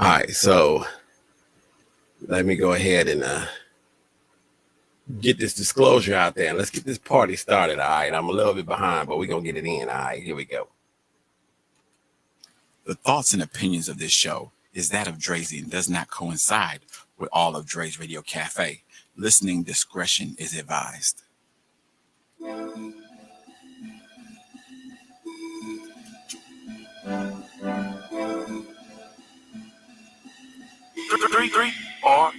All right, so let me go ahead and get this disclosure out there and let's get this party started. All right, I'm a little bit behind, but we're gonna get it in. All right, here we go. The thoughts and opinions of this show is that of Drazy and does not coincide with all of Dre's Radio Cafe. Listening discretion is advised. 3 or 2.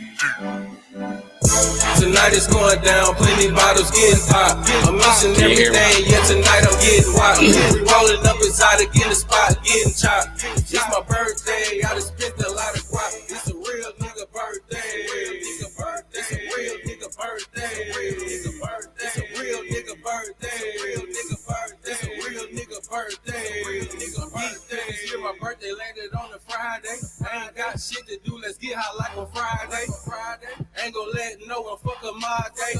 Tonight it's going down, plenty bottles getting popped. I'm missing everything, yeah, tonight I'm getting wild. We rolling up inside again the spot, getting chopped. It's my birthday, I done spent a lot of guap. It's a real nigga birthday. It's a real nigga birthday. It's a real nigga birthday. It's a real nigga birthday. This year my birthday landed on a Friday. I ain't got shit to do, let's get hot like on Friday. Ain't gon' let no one fuck up my day.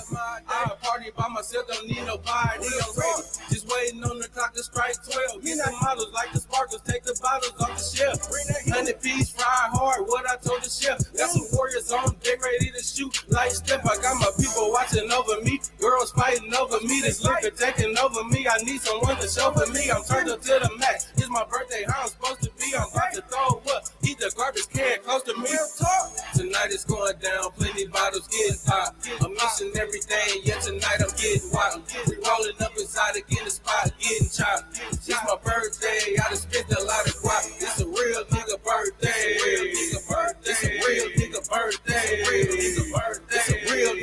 I party by myself, don't need nobody. I'm ready, just waiting on the clock to strike 12. Get some models like the sparkles, take the bottles off the shelf. 100-piece fried hard, what I told the chef. Got some warriors on deck ready to shoot like Steph. I got my people watching over me, girls fighting over me. This liquor taking over me, I need someone to show for me. I'm turned up to the max, it's my birthday, how I'm supposed to be. I'm about to throw up, eat the garbage can close to me. Tonight it's going down, plenty bottles getting popped. I'm missing everything, yeah, tonight I'm getting wild. We rolling up inside again the spot, getting chopped. It's my birthday, I done spent a lot of guap. It's a real nigga birthday. It's a real nigga birthday. It's a real nigga birthday. It's a real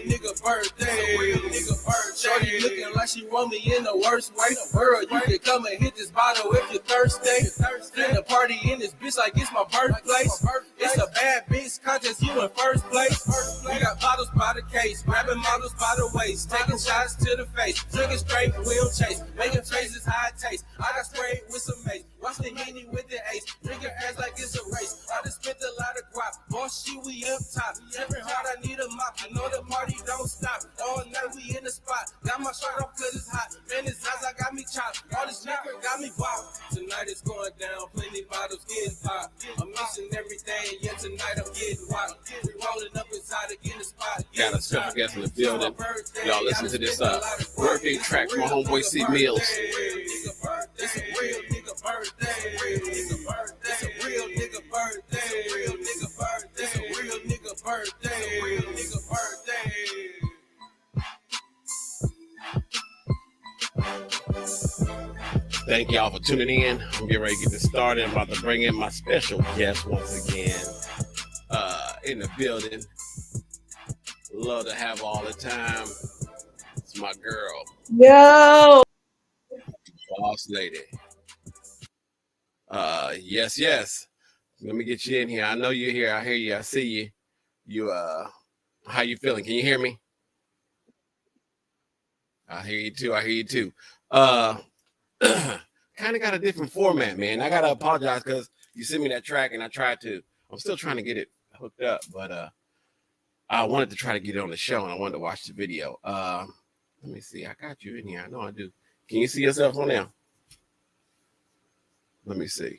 nigga birthday. Shorty looking like she want me in the worst way. Girl, you can come and hit this bottle if you're thirsty. Spend a party in this bitch like it's my birthplace. It's a bad bitch contest, you in first place. We got bottles by the case, grabbing models by the waist, taking shots to the face, drinking straight, wheel chase, making traces how it tastes. I got sprayed with some mace, watch the Henny with the ace, drinking ass like it's a race. I just spent a lot of guap, boss shit, we up top. Every hard, I need a mop, you know the party don't stop. All night we in the spot, got my shirt off cause it's hot. Man, this Zaza got me chopped, all this liquor got me wild. Tonight it's going down, plenty bottles getting popped. I'm missing everything, yeah, tonight I'm getting wild. We rolling up inside again the spot. Got a special guest in the building. Y'all listen to this birthday track from my homeboy C Mills. It's a real nigga birthday. It's a real nigga birthday. It's a real nigga birthday. Thank y'all for tuning in. I'm getting ready to get this started. I'm about to bring in my special guest once again in the building. Love to have all the time. It's my girl. Yo. BossLady. Yes. Let me get you in here. I know you're here. I hear you. I see you. How you feeling? Can you hear me? I hear you too. Kind of got a different format, man. I gotta apologize because you sent me that track and I'm still trying to get it hooked up, but I wanted to try to get it on the show and I wanted to watch the video. Let me see. I got you in here. I know I do. Can you see yourself on there? Let me see. I'm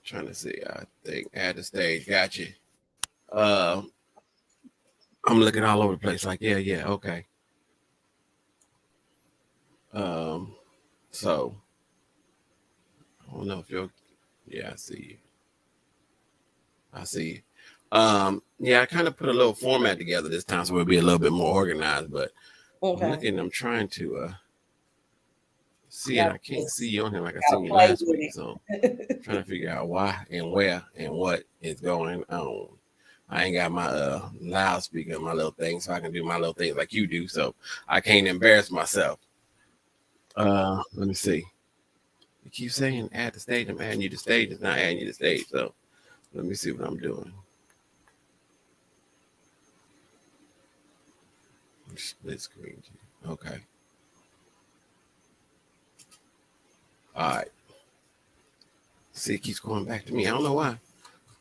trying to see. I think add the stage. Got you. I'm looking all over the place. Like, yeah, okay. So I don't know if you're. Yeah, I see you. Yeah, I kind of put a little format together this time so we'll be a little bit more organized, but Okay. I'm trying to see it. I can't see you on here like I seen you last week. So I'm trying to figure out why and where and what is going on. I ain't got my loudspeaker, my little thing, so I can do my little things like you do. So I can't embarrass myself. Let me see. You keep saying add the stage. I'm adding you to stage. It's not adding you to stage. So let me see what I'm doing. Split screen. Okay. All right. See, it keeps going back to me. I don't know why.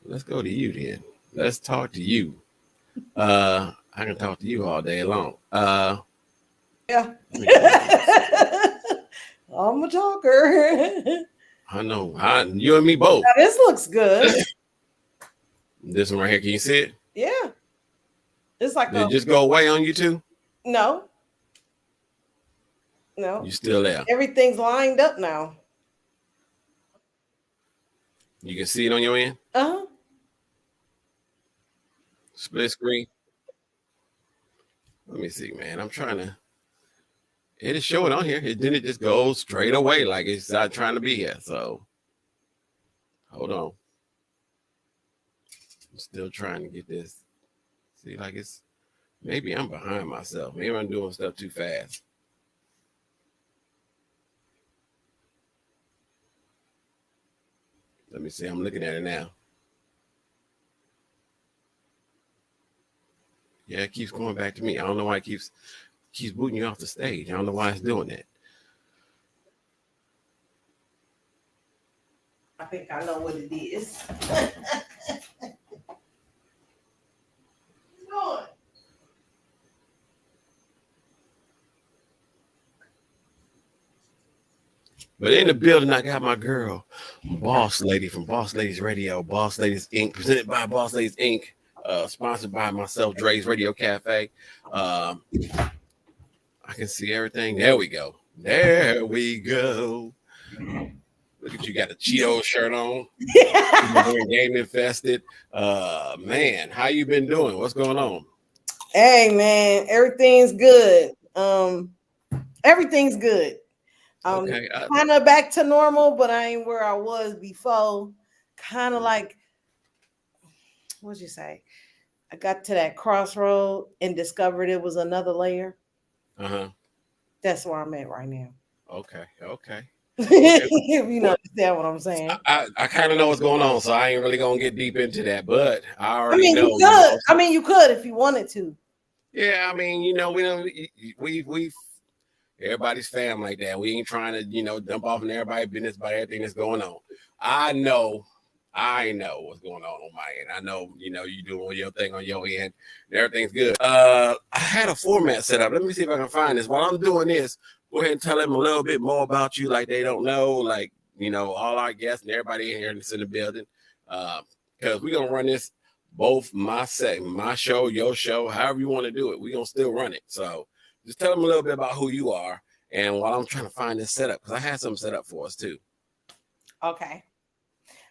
Let's go to you then. Let's talk to you. I can talk to you all day long. Yeah. I'm a talker. I know. You and me both. Now, this looks good. This one right here, can you see it? Yeah. It's like Did it just go away on you too? no. No. You still there? Everything's lined up now. You can see it on your end? Uh-huh. Split screen. Let me see, man. I'm trying to. It is showing on here. It didn't just go straight away like it's not trying to be here. So hold on. I'm still trying to get this. See, like it's maybe I'm behind myself. Maybe I'm doing stuff too fast. Let me see. I'm looking at it now. Yeah, it keeps going back to me. I don't know why it keeps booting you off the stage. I don't know why it's doing that. I think I know what it is. But in the building, I got my girl, Boss Lady from Boss Ladies Radio, Boss Ladies Inc., presented by Boss Ladies Inc., sponsored by myself, Dre's Radio Cafe. I can see everything. There we go. There we go. Look at you, got a Cheeto shirt on. You're game infested. Man, how you been doing? What's going on? Hey man, everything's good. Everything's good. Okay, kind of back to normal, but I ain't where I was before. Kind of like, what'd you say? I got to that crossroad and discovered it was another layer. That's where I'm at right now. Okay. If you understand what I'm saying. I kind of know what's going on, so I ain't really gonna get deep into that. But I already know. You could if you wanted to. Yeah, I mean, we don't. We everybody's family like that. We ain't trying to, dump off on everybody's business about everything that's going on. I know what's going on my end. I know, you doing your thing on your end. Everything's good. I had a format set up. Let me see if I can find this. While I'm doing this, go ahead and tell them a little bit more about you, like they don't know, like, all our guests and everybody in here that's in the building. Because we're going to run this both my show, your show, however you want to do it. We're going to still run it. So just tell them a little bit about who you are and while I'm trying to find this setup, because I had something set up for us too. Okay.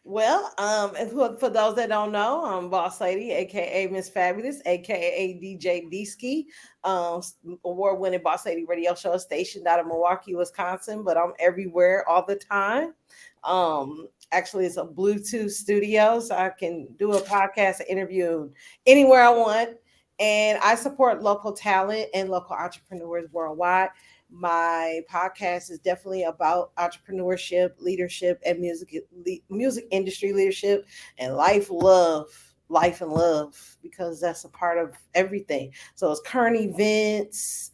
Well, and for those that don't know, I'm Boss Lady, aka Miss Fabulous, aka DJ D-Ski, award-winning Boss Lady radio show stationed out of Milwaukee, Wisconsin, but I'm everywhere all the time. Actually, it's a Bluetooth studio, so I can do a podcast, interview anywhere I want. And I support local talent and local entrepreneurs worldwide. My podcast is definitely about entrepreneurship, leadership, and music industry leadership, and life and love, because that's a part of everything. So it's current events,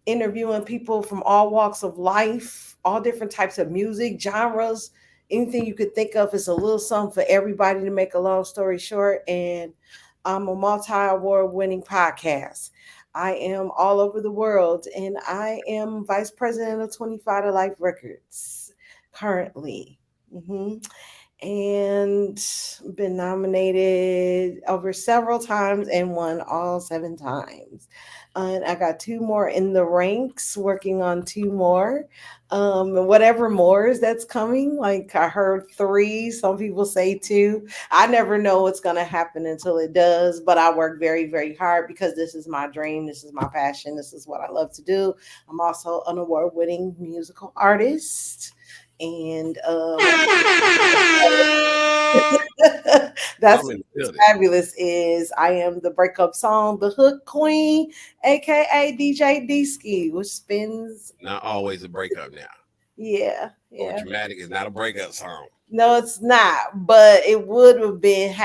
interviewing people from all walks of life, all different types of music, genres, anything you could think of. Is a little something for everybody, to make a long story short. And I'm a multi-award winning podcast. I am all over the world, and I am vice president of 25 to Life Records currently. And been nominated over several times and won all 7 times. And I got 2 more in the ranks, working on 2 more. And whatever more is that's coming. Like I heard 3, some people say 2. I never know what's going to happen until it does, but I work very, very hard because this is my dream. This is my passion. This is what I love to do. I'm also an award-winning musical artist. And that's fabulous. Is I am the breakup song, the hook queen, aka DJ D-Ski, which spins. Not always a breakup now. Yeah. Dramatic is not a breakup song. No, it's not. But it would have been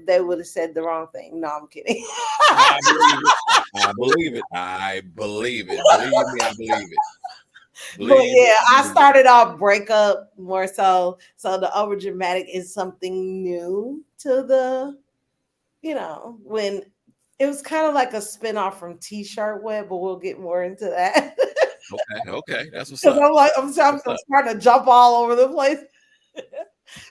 they would have said the wrong thing. No, I'm kidding. I believe it. Believe me, I believe it. But yeah, I started off breakup more so the over dramatic is something new to the, when it was kind of like a spinoff from T-Shirt Web, but we'll get more into that. Okay. That's what's Because up. I'm like, I'm starting to jump all over the place.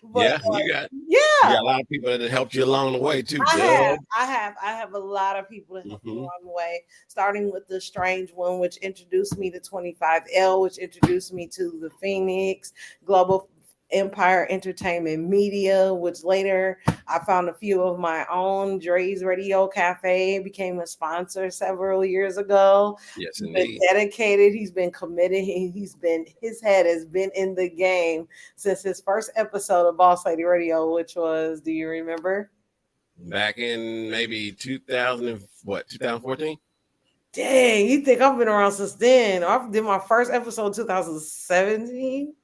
But Yeah, you got yeah, a lot of people that helped you along the way too, I Dub. have a lot of people that helped me Mm-hmm. along the way, starting with the Strange One, which introduced me to 25L, which introduced me to the Phoenix Global Empire Entertainment Media, which later I found a few of my own. Dre's Radio Cafe became a sponsor several years ago. Yes, He's been indeed. dedicated. He's been committed. His head has been in the game since his first episode of Boss Lady Radio, which was, do you remember? Back in maybe 2014? Dang, you think I've been around since then? I did my first episode in 2017.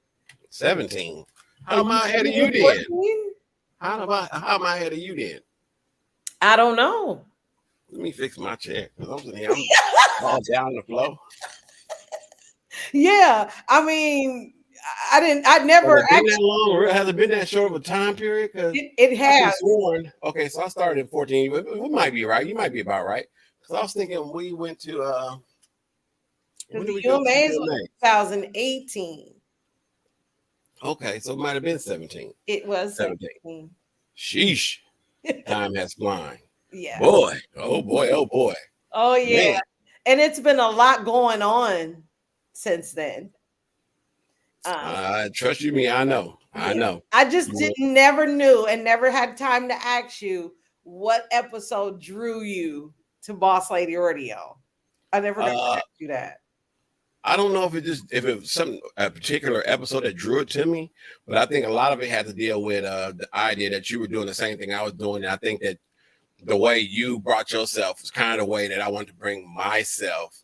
17. How And am you I ahead of you said then? 14? How am I ahead of you then? I don't know. Let me fix my chair. I'm sitting here, I'm all down the floor. Yeah, I mean, I Has never it been actually. that long? Has it been that short of a time period? Because It I could have has. sworn. Okay, so I started in 14. We might be right. You might be about right. Because I was thinking we went to when Because did the we go to UMA is UMA? 2018. Okay, so it might have been 17. It was 17. 17. Sheesh. Time has flown. Yeah. Boy. Oh boy. Oh boy. Oh yeah. Man. And it's been a lot going on since then. Trust you me, I know. I Yeah. know. I just never knew and never had time to ask you what episode drew you to Boss Lady Radio. I never got to ask you that. I don't know if it was a particular episode that drew it to me, but I think a lot of it had to deal with the idea that you were doing the same thing I was doing, and I think that the way you brought yourself was kind of the way that I wanted to bring myself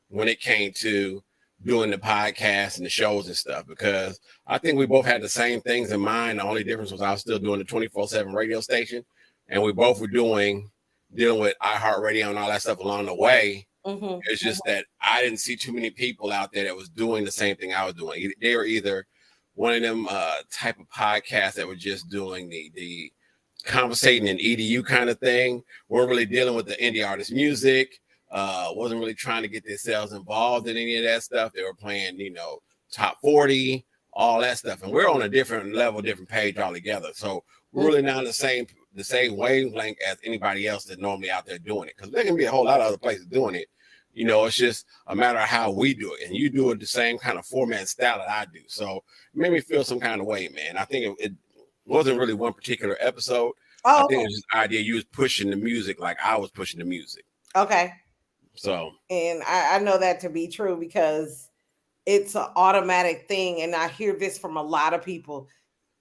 when it came to doing the podcast and the shows and stuff, because I think we both had the same things in mind. The only difference was I was still doing the 24/7 radio station, and we both were dealing with iHeartRadio and all that stuff along the way. Mm-hmm. It's just that I didn't see too many people out there that was doing the same thing I was doing. They were either one of them type of podcasts that were just doing the conversating and EDU kind of thing, weren't really dealing with the indie artist music, wasn't really trying to get themselves involved in any of that stuff. They were playing, top 40, all that stuff. And we're on a different level, different page altogether. So we're really not on the same wavelength as anybody else that's normally out there doing it. Because there can be a whole lot of other places doing it. It's just a matter of how we do it. And you do it the same kind of format and style that I do. So it made me feel some kind of way, man. I think it wasn't really one particular episode. I think it was just the idea you was pushing the music like I was pushing the music. Okay. So. And I know that to be true because it's an automatic thing. And I hear this from a lot of people.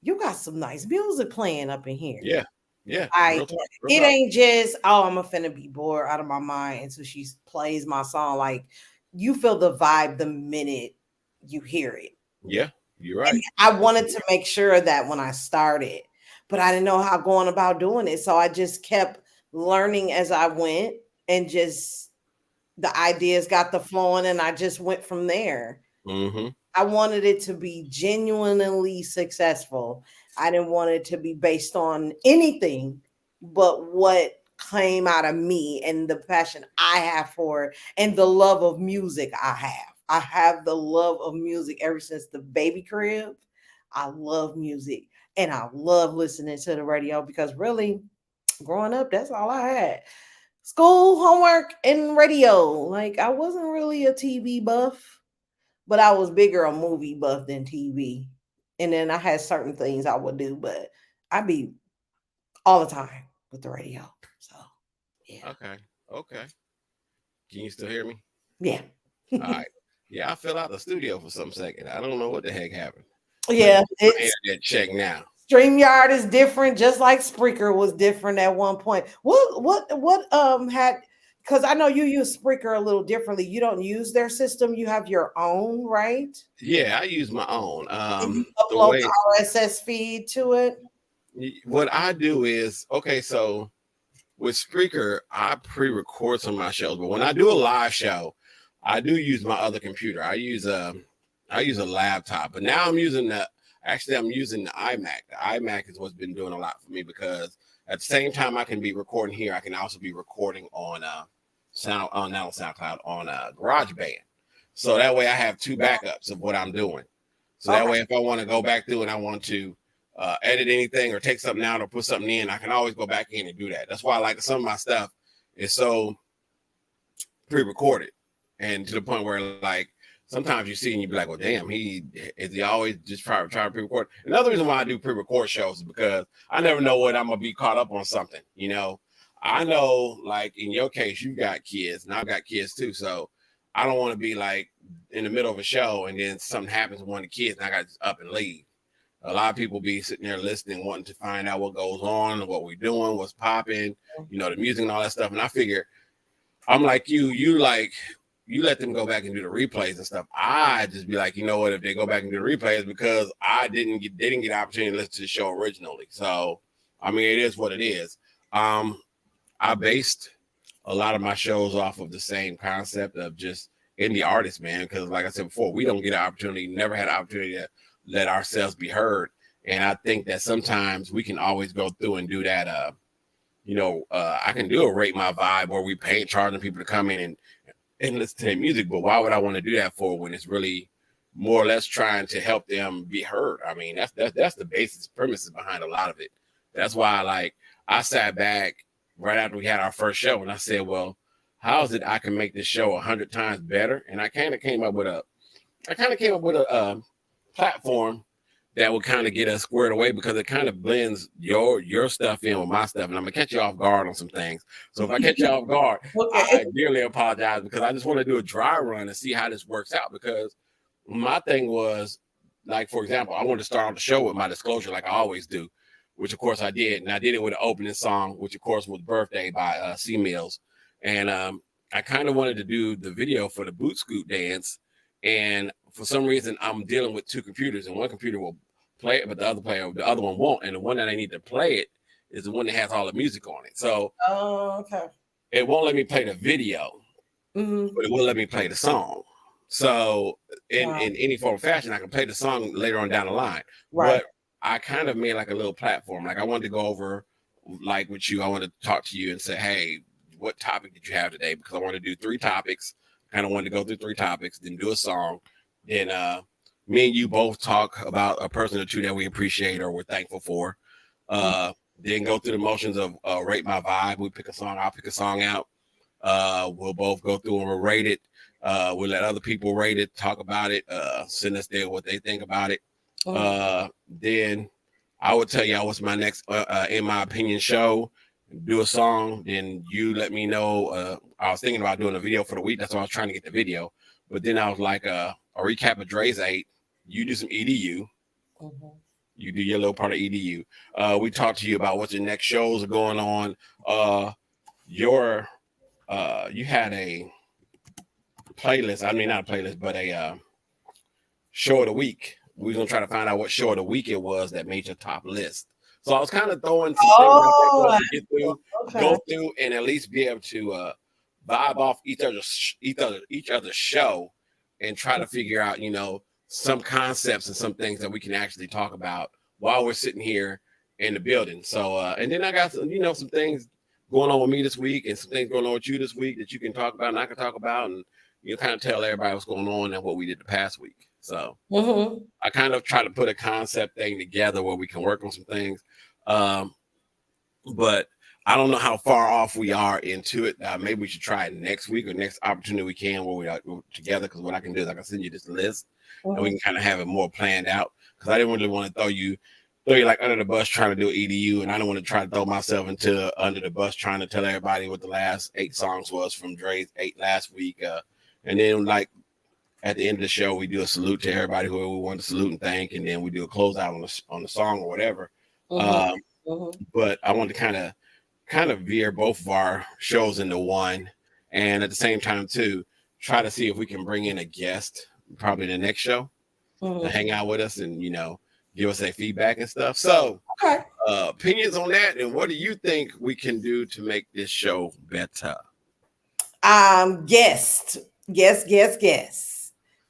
You got some nice music playing up in here. Yeah. Yeah. Real talk. Ain't just, I'm finna be bored out of my mind until she plays my song. Like, you feel the vibe the minute you hear it. Yeah, you're right. And I wanted to make sure that when I started, but I didn't know how going about doing it. So I just kept learning as I went, and just the ideas got the flowing, and I just went from there. Mm-hmm. I wanted it to be genuinely successful. I didn't want it to be based on anything but what came out of me and the passion I have for it and the love of music I have. I have the love of music ever since the baby crib. I love music and I love listening to the radio because really, growing up, that's all I had. School, homework, and radio. Like, I wasn't really a TV buff, but I was bigger a movie buff than TV. And then I had certain things I would do, but I'd be all the time with the radio. So, yeah. Okay. Can you still hear me? Yeah. All right. Yeah, I fell out the studio for some second. I don't know what the heck happened. Yeah, it's internet check now. StreamYard is different, just like Spreaker was different at one point. What had, because I know you use Spreaker a little differently. You don't use their system, you have your own, right? Yeah, I use my own. You upload the RSS feed to it. What I do is, okay, so with Spreaker, I pre-record some of my shows, but when I do a live show, I do use my other computer. I use a laptop, but now I'm using the iMac. The iMac is what's been doing a lot for me because at the same time I can be recording here, I can also be recording on SoundCloud on GarageBand. So that way I have two backups of what I'm doing. So that way, if I want to go back through and I want to edit anything or take something out or put something in, I can always go back in and do that. That's why I like some of my stuff is so pre-recorded, and to the point where like sometimes you see and you be like, well, damn, he always just try to pre-record. Another reason why I do pre-record shows is because I never know what I'm gonna be caught up on something. You know, I know like in your case you got kids and I've got kids too, so I don't want to be like in the middle of a show and then something happens with one of the kids and I got to up and leave. A lot of people be sitting there listening, wanting to find out what goes on, what we're doing, what's popping, you know, the music and all that stuff. And I figure I'm like you let them go back and do the replays and stuff. I just be like, you know what, if they go back and do the replays because they didn't get the opportunity to listen to the show originally. So I mean, it is what it is. I based a lot of my shows off of the same concept of just indie artists, man. Because like I said before, we don't get an opportunity, never had an opportunity to let ourselves be heard. And I think that sometimes we can always go through and do that. I can do a rate my vibe where we pay charging people to come in and listen to their music. But why would I want to do that for when it's really more or less trying to help them be heard? I mean, that's the basis premises behind a lot of it. That's why I sat back right after we had our first show and I said, well, how is it I can make this show 100 times better? And I kind of came up with a platform that will kind of get us squared away because it kind of blends your stuff in with my stuff. And I'm gonna catch you off guard on some things. So if I catch you off guard, I dearly apologize because I just want to do a dry run and see how this works out. Because my thing was, like, for example, I wanted to start off the show with my disclosure like I always do, which of course I did. And I did it with an opening song, which of course was Birthday by C Mills. And I kind of wanted to do the video for the boot scoot dance. And for some reason, I'm dealing with two computers, and one computer will play it, but the other one won't. And the one that I need to play it is the one that has all the music on it. So it won't let me play the video, but it will let me play the song. So in any form of fashion, I can play the song later on down the line. Right. But I kind of made like a little platform. Like I wanted to go over, like with you, I wanted to talk to you and say, hey, what topic did you have today? Because I want to do 3 topics. Kind of wanted to go through 3 topics, then do a song. Then me and you both talk about a person or two that we appreciate or we're thankful for. Then go through the motions of rate my vibe. We pick a song. I'll pick a song out. We'll both go through and we'll rate it. We'll let other people rate it, talk about it, send us there what they think about it. Then I will tell you what's my next, in my opinion, show. Do a song, then you let me know. I was thinking about doing a video for the week. That's why I was trying to get the video. But then I was like, a recap of Dre's 8. You do some EDU. You do your little part of EDU. We talked to you about what your next shows are going on. You had a playlist. I mean, not a playlist, but a show of the week. We were going to try to find out what show of the week it was that made your top list. So I was kind of throwing some things out there to get through, go through, and at least be able to vibe off each other's show and try to figure out, some concepts and some things that we can actually talk about while we're sitting here in the building. So, and then I got some, some things going on with me this week and some things going on with you this week that you can talk about and I can talk about, and kind of tell everybody what's going on and what we did the past week. So I kind of try to put a concept thing together where we can work on some things. But I don't know how far off we are into it. Maybe we should try it next week or next opportunity we can where we are together. Because what I can do is I can send you this list and we can kind of have it more planned out. Because I didn't really want to throw you like under the bus trying to do EDU, and I don't want to try to throw myself into under the bus trying to tell everybody what the last 8 songs was from Dre's 8 last week. And then at the end of the show, we do a salute to everybody who we want to salute and thank, and then we do a closeout on the song or whatever. But I want to kind of veer both of our shows into one, and at the same time too, try to see if we can bring in a guest probably the next show to hang out with us and give us their feedback and stuff. So opinions on that, and what do you think we can do to make this show better? Guest.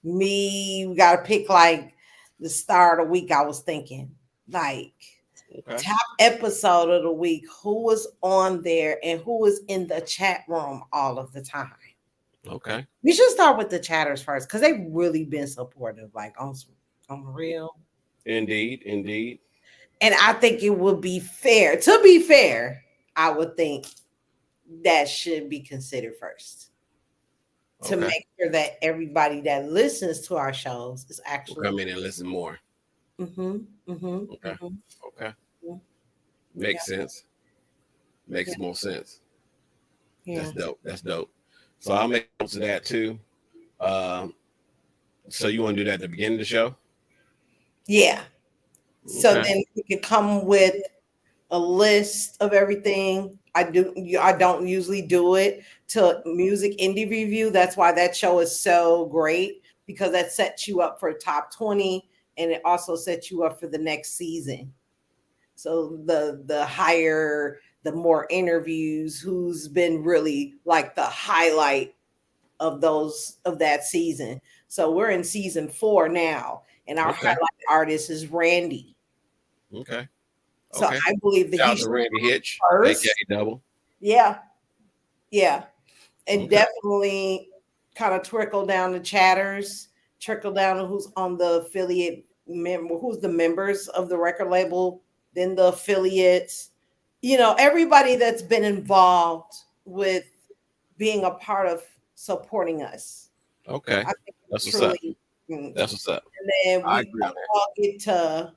We gotta pick like the star of the week. I was thinking top episode of the week, who was on there and who was in the chat room all of the time. Okay. We should start with the chatters first because they've really been supportive, like on the real. Indeed, indeed. And I think it would be fair. To be fair, I would think that should be considered first to Okay. make sure that everybody that listens to our shows is We'll actually. come in and listen more. Mm-hmm, mm-hmm, Okay. mm-hmm, Okay. yeah, Makes sense. yeah, Makes more sense. yeah. That's dope. That's dope. So I'll make notes of that too. Um, so you want to do that at the beginning of the show? Yeah. So Okay. then we could come with a list of everything. I don't usually do it to music indie review. That's why that show is so great because that sets you up for top 20 and it also sets you up for the next season. So the higher, the more interviews, who's been really like the highlight of those of that season. So we're in season 4 now, and our Okay. highlight artist is Randy. Okay. So Okay. I believe that Shout he out to should Randy Hitch, go aka first. Double. Yeah, yeah, and Okay. definitely kind of trickle down the chatters, trickle down to who's on the affiliate member, who's the members of the record label, then the affiliates. Everybody that's been involved with being a part of supporting us. Okay. I think That's what's up. truly, and That's what's up. then I we agree on that. all get to,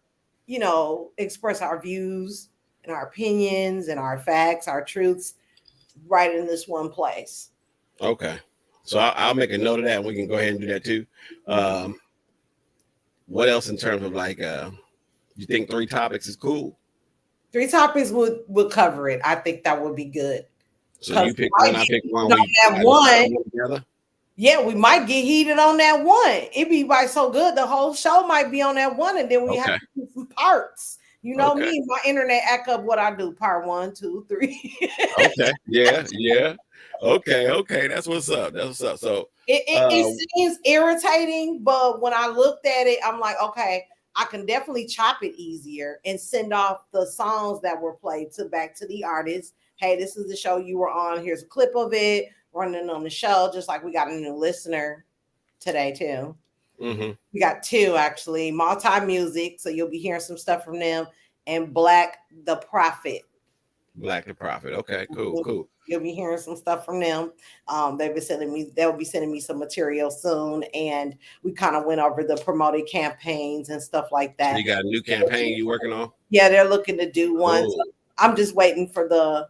express our views and our opinions and our facts, our truths, right in this one place. Okay. So I'll make a note of that and we can go ahead and do that too. Um, what else in terms of like you think 3 topics is cool? 3 topics would cover it. I think that would be good. So you pick one, I pick one, we That one, together. yeah, we might get heated on that one. It'd be like so good. The whole show might be on that one, and then we have Okay. to do some parts. You know Okay. me, my internet act up what I do. Part 1, 2, 3. Okay. Yeah. Yeah. Okay. Okay. That's what's up. That's what's up. So It seems irritating, but when I looked at it, I'm like, okay, I can definitely chop it easier and send off the songs that were played back to the artist. Hey, this is the show you were on. Here's a clip of it running on the show, just like we got a new listener today too. mm-hmm. We got 2 actually, Multi Music, so you'll be hearing some stuff from them, and Black the Prophet. Black the Prophet. Okay, cool, cool. You'll be hearing some stuff from them. They'll be sending me some material soon, and we kind of went over the promoted campaigns and stuff like that. So you got a new campaign you working on? Yeah, they're looking to do one. Cool. So I'm just waiting for the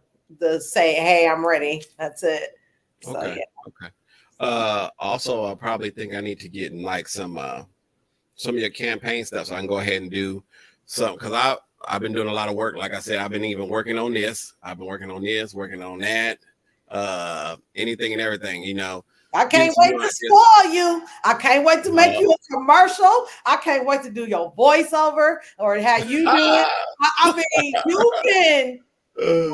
say, hey, I'm ready. That's it. So, okay. Yeah. Okay. Also, I probably think I need to get in like some of your campaign stuff so I can go ahead and do something because I've been doing a lot of work. Like I said, I've been even working on this. I've been working on this, working on that, anything and everything, I can't wait to spoil you. I can't wait to make you a commercial. I can't wait to do your voiceover or how you do it. I mean, you can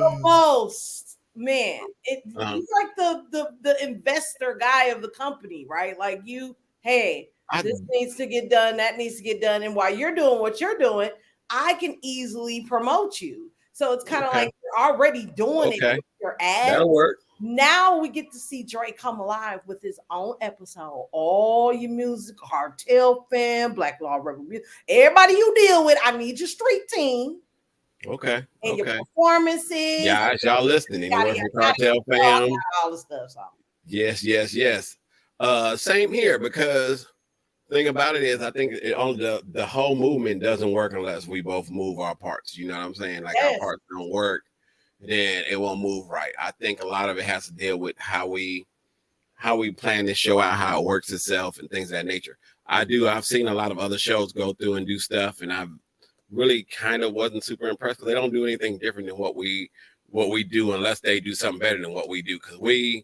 almost, man. He's like the investor guy of the company, right? Like this needs to get done, that needs to get done. And while you're doing what you're doing, I can easily promote you. So it's kind of like you're already doing it with your ads. That'll work. Now we get to see Drake come alive with his own episode. All your music, Cartel fan, Black Law Rebel, everybody you deal with, I need your street team. Okay. And your performances. Yeah, y'all listening. Anyone from Cartel fam? All the stuff. So. Yes. Same here because thing about it is I think the whole movement doesn't work unless we both move our parts. You know what I'm saying? Like our parts don't work, then it won't move right. I think a lot of it has to deal with how we plan this show out, how it works itself, and things of that nature. I've seen a lot of other shows go through and do stuff, and I've really kind of wasn't super impressed because they don't do anything different than what we do unless they do something better than what we do. Because we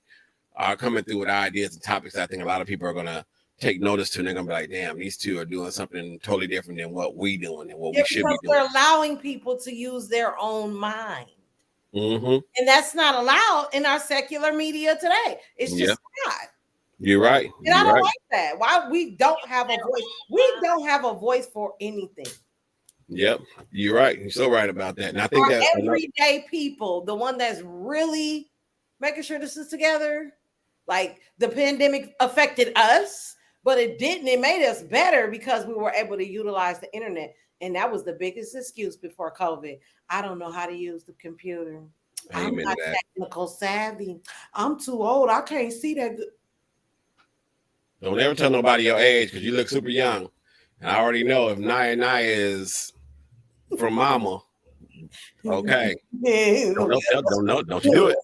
are coming through with ideas and topics I think a lot of people are gonna take notice to, and they're gonna be like, damn, these two are doing something totally different than what we doing and what we should be doing. They're allowing people to use their own mind. Mm-hmm. And that's not allowed in our secular media today. It's just not. You're right. And I don't like that. Why we don't have a voice. We don't have a voice for anything. Yep. You're right. You're so right about that. And I think that everyday people, the one that's really making sure this is together, Like the pandemic affected us, but it didn't. It made us better because we were able to utilize the internet. And that was the biggest excuse before COVID. I don't know how to use the computer. I'm Amen not to that. technical savvy. I'm too old. I can't see that good. Don't ever tell nobody your age because you look super young. And I already know if Naya is from mama, okay. Don't you do it.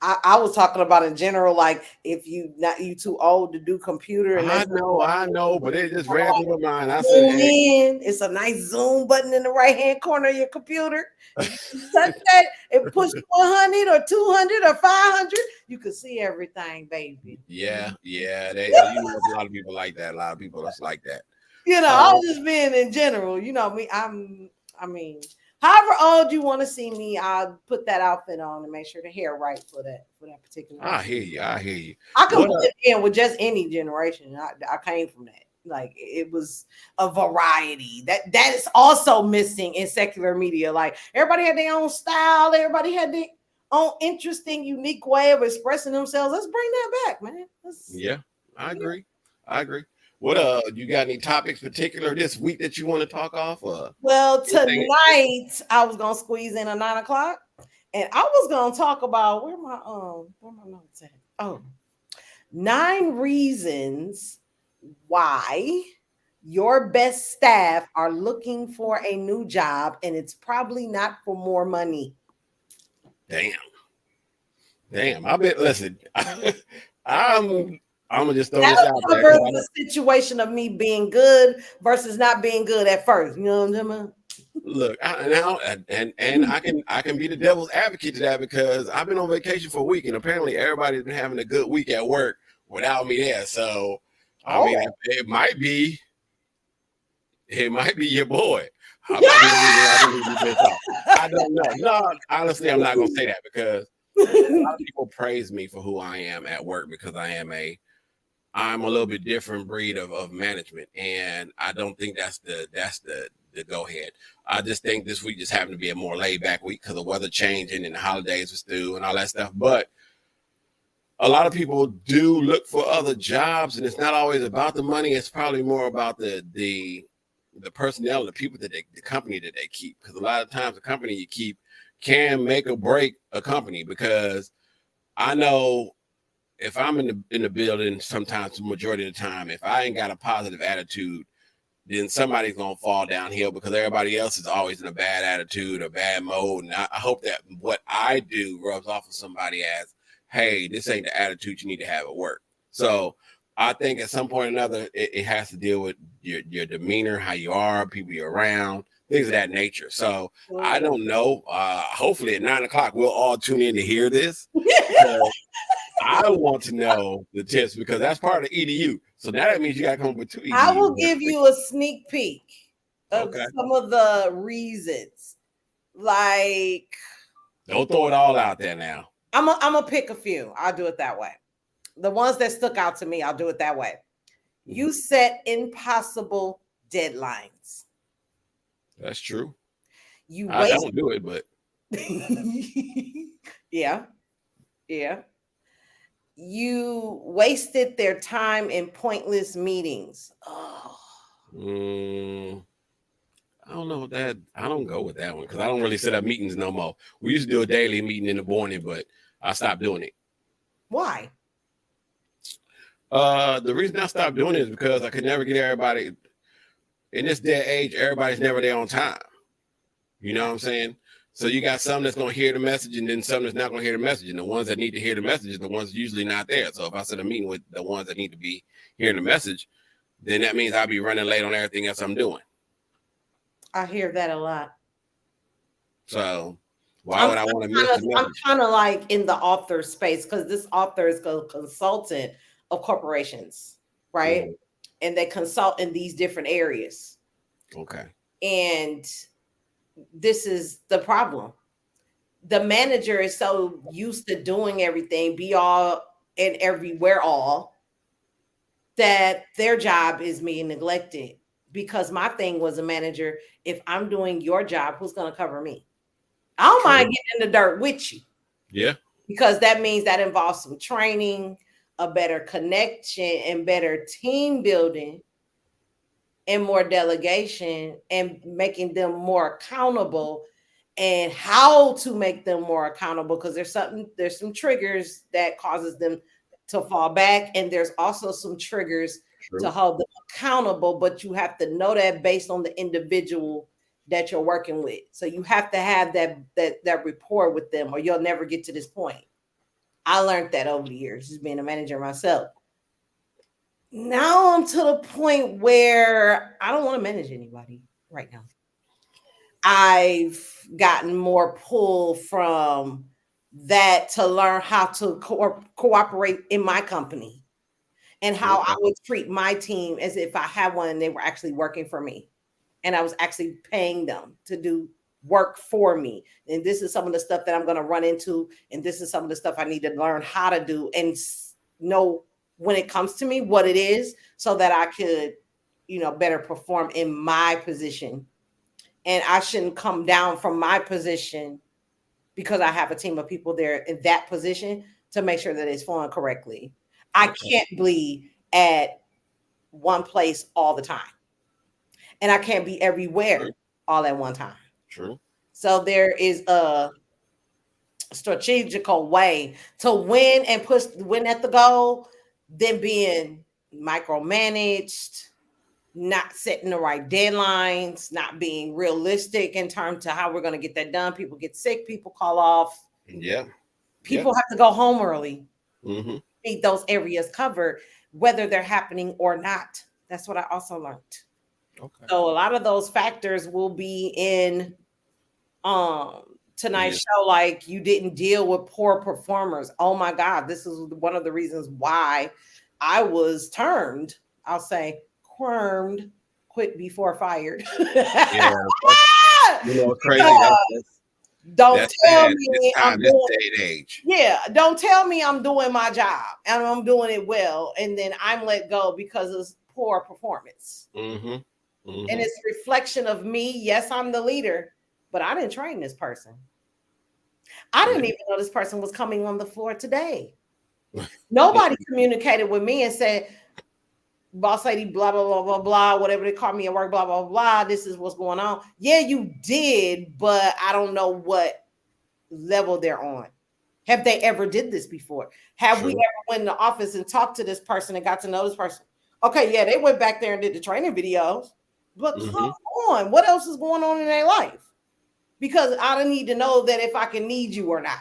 I was talking about in general, like if you too old to do computer, and I know, but it just ran through my mind. I said, zoom in. It's a nice zoom button in the right hand corner of your computer. If you touch that and push 100 or 200 or 500, you can see everything, baby. Yeah. They, a lot of people like that. A lot of people that's like that. I was just being in general. Me. I mean, however old you want to see me, I'll put that outfit on and make sure the hair right for that particular. I hear you. I can blend in with just any generation. I came from that. Like it was a variety that is also missing in secular media. Like everybody had their own style. Everybody had their own interesting, unique way of expressing themselves. Let's bring that back, man. I agree. What you got any topics particular this week that you want to talk off? Well, tonight I was gonna squeeze in a 9 o'clock, and I was gonna talk about where my notes at. Oh, 9 reasons why your best staff are looking for a new job, and it's probably not for more money. Damn. I bet. Listen, I'm gonna just throw this out there. The situation of me being good versus not being good at first. You know what I'm saying? Look, I can be the devil's advocate to that because I've been on vacation for a week and apparently everybody's been having a good week at work without me there. So I mean, it might be your boy. I don't know. No, honestly, I'm not gonna say that because a lot of people praise me for who I am at work because I'm a little bit different breed of management, and I don't think that's the go ahead. I just think this week just happened to be a more laid back week because the weather changing and the holidays was through and all that stuff. But a lot of people do look for other jobs, and it's not always about the money. It's probably more about the personnel, the people the company that they keep. Because a lot of times the company you keep can make or break a company. Because I know if I'm in the building, sometimes the majority of the time, if I ain't got a positive attitude, then somebody's gonna fall downhill because everybody else is always in a bad attitude or bad mode. And I hope that what I do rubs off of somebody as, hey, this ain't the attitude you need to have at work. So I think at some point or another, it has to deal with your demeanor, how you are, people you're around, things of that nature. So I don't know. Hopefully at 9 o'clock, we'll all tune in to hear this. I want to know the tips because that's part of EDU. So now that means you got to come up with 2 EDU. I will give you a sneak peek of some of the reasons. Like, don't throw it all out there now. I'm gonna pick a few. I'll do it that way. The ones that stuck out to me, I'll do it that way. You set impossible deadlines. That's true. I don't do it, but yeah. You wasted their time in pointless meetings. I don't know that. I don't go with that one because I don't really set up meetings no more. We used to do a daily meeting in the morning, but I stopped doing it. Why? The reason I stopped doing it is because I could never get everybody in this day and age. Everybody's never there on time. You know what I'm saying? So you got some that's going to hear the message and then some that's not going to hear the message. And the ones that need to hear the message are the ones usually not there. So if I set a meeting with the ones that need to be hearing the message, then that means I'll be running late on everything else I'm doing. I hear that a lot. So why would I want to miss the message? I'm kind of like in the author space because this author is a consultant of corporations, right? Mm-hmm. And they consult in these different areas. Okay. And this is the problem. The manager is so used to doing everything, be all and everywhere all, that their job is being neglected. Because my thing was a manager, if I'm doing your job, who's going to cover me? I don't mind getting in the dirt with you. Yeah. because that means that involves some training, a better connection, and better team building, and more delegation, and making them more accountable, and how to make them more accountable, because there's some triggers that causes them to fall back, and there's also some triggers to hold them accountable, but you have to know that based on the individual that you're working with. So you have to have that rapport with them, or you'll never get to this point. I learned that over the years, just being a manager myself. Now I'm to the point where I don't want to manage anybody right now. I've gotten more pull from that to learn how to cooperate in my company, and how I would treat my team as if I had one and they were actually working for me, and I was actually paying them to do work for me. And this is some of the stuff that I'm going to run into, and this is some of the stuff I need to learn how to do and know when it comes to me what it is, so that I could, better perform in my position. And I shouldn't come down from my position because I have a team of people there in that position to make sure that it's flowing correctly. I can't be at one place all the time, and I can't be everywhere all at one time. True. So there is a strategical way to win and win at the goal than being micromanaged, not setting the right deadlines, not being realistic in terms of how we're going to get that done. People get sick, people call off. Yeah. People have to go home early. Mm-hmm. Need those areas covered, whether they're happening or not. That's what I also learned. Okay. So a lot of those factors will be in tonight's show. Like, you didn't deal with poor performers. Oh my God, this is one of the reasons why I was termed. I'll say quirmed, quit before fired. Yeah, crazy. Don't tell me I'm this doing, day and age. Yeah, don't tell me I'm doing my job and I'm doing it well, and then I'm let go because of poor performance. Mm-hmm. Mm-hmm. And it's a reflection of me. Yes, I'm the leader, but I didn't train this person. I didn't even know this person was coming on the floor today. Nobody communicated with me and said, boss lady, blah, blah, blah, blah, blah, whatever they call me at work, blah, blah, blah. This is what's going on. Yeah, you did, but I don't know what level they're on. Have they ever did this before? Have we ever went in the office and talked to this person and got to know this person? Okay, yeah, they went back there and did the training videos, but come on, what else is going on in their life? Because I don't need to know that if I can need you or not.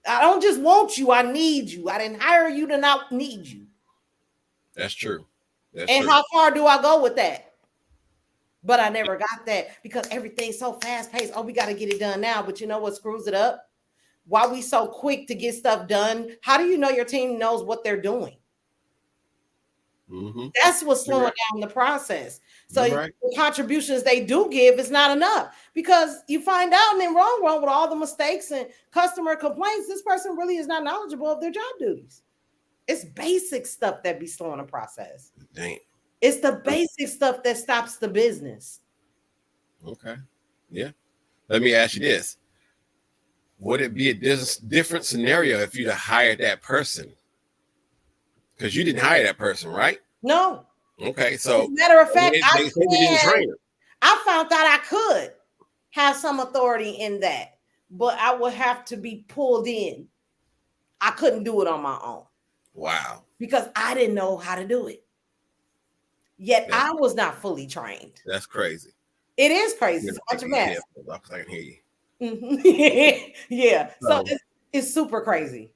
I don't just want you, I need you. I didn't hire you to not need you. That's true. How far do I go with that? But I never got that because everything's so fast paced. Oh, we got to get it done now. But you know what screws it up? Why we so quick to get stuff done? How do you know your team knows what they're doing? Mm-hmm. That's what's slowing down the process. So the contributions they do give is not enough, because you find out in the wrong run with all the mistakes and customer complaints, this person really is not knowledgeable of their job duties. It's basic stuff that be slowing the process. Dang. It's the basic stuff that stops the business. Okay. Yeah. Let me ask you this. Would it be a different scenario if you'd have hired that person? Because you didn't hire that person, right? No. Okay. So, as a matter of fact, I found out I could have some authority in that, but I would have to be pulled in. I couldn't do it on my own. Wow. Because I didn't know how to do it. Yet I was not fully trained. That's crazy. It is crazy. It's a bunch of mess. I can hear you. Mm-hmm. Yeah. So it's super crazy.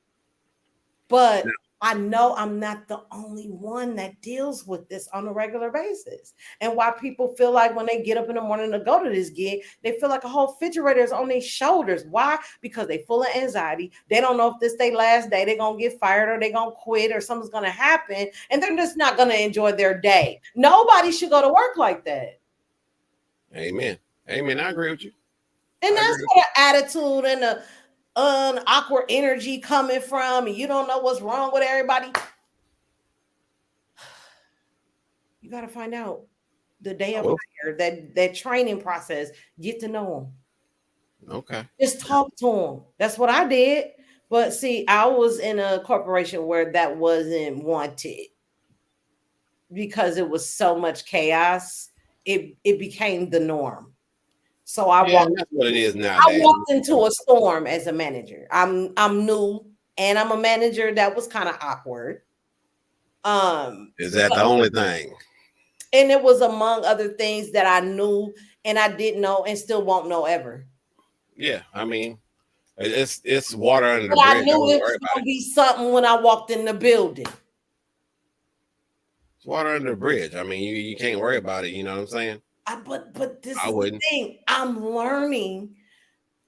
But I know I'm not the only one that deals with this on a regular basis. And why people feel like when they get up in the morning to go to this gig, they feel like a whole refrigerator is on their shoulders. Why? Because they full of anxiety. They don't know if this their last day, they're going to get fired or they're going to quit or something's going to happen. And they're just not going to enjoy their day. Nobody should go to work like that. Amen. Amen. I agree with you. And that's where the attitude and the awkward energy coming from, and you don't know what's wrong with everybody. You got to find out the day of hire, that training process. Get to know them. Okay. Just talk to them. That's what I did. But see, I was in a corporation where that wasn't wanted because it was so much chaos. It became the norm. So Yeah, and that's what it is I nowadays. walked into a storm as a manager. I'm new and I'm a manager. That was kind of awkward. Is that the only thing? And it was among other things that I knew and I didn't know and still won't know ever. Yeah, I mean, it's water under the But I bridge. I knew wouldn't it worry was about gonna it. be something when I walked in the building. It's water under the bridge. I mean, you can't worry about it. You know what I'm saying? But this I is the wouldn't. thing. I'm learning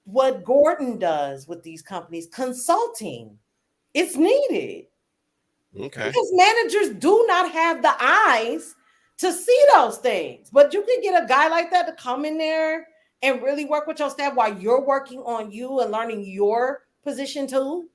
what Gordon does with these companies, consulting. It's needed. Okay. Because managers do not have the eyes to see those things. But you can get a guy like that to come in there and really work with your staff while you're working on you and learning your position too.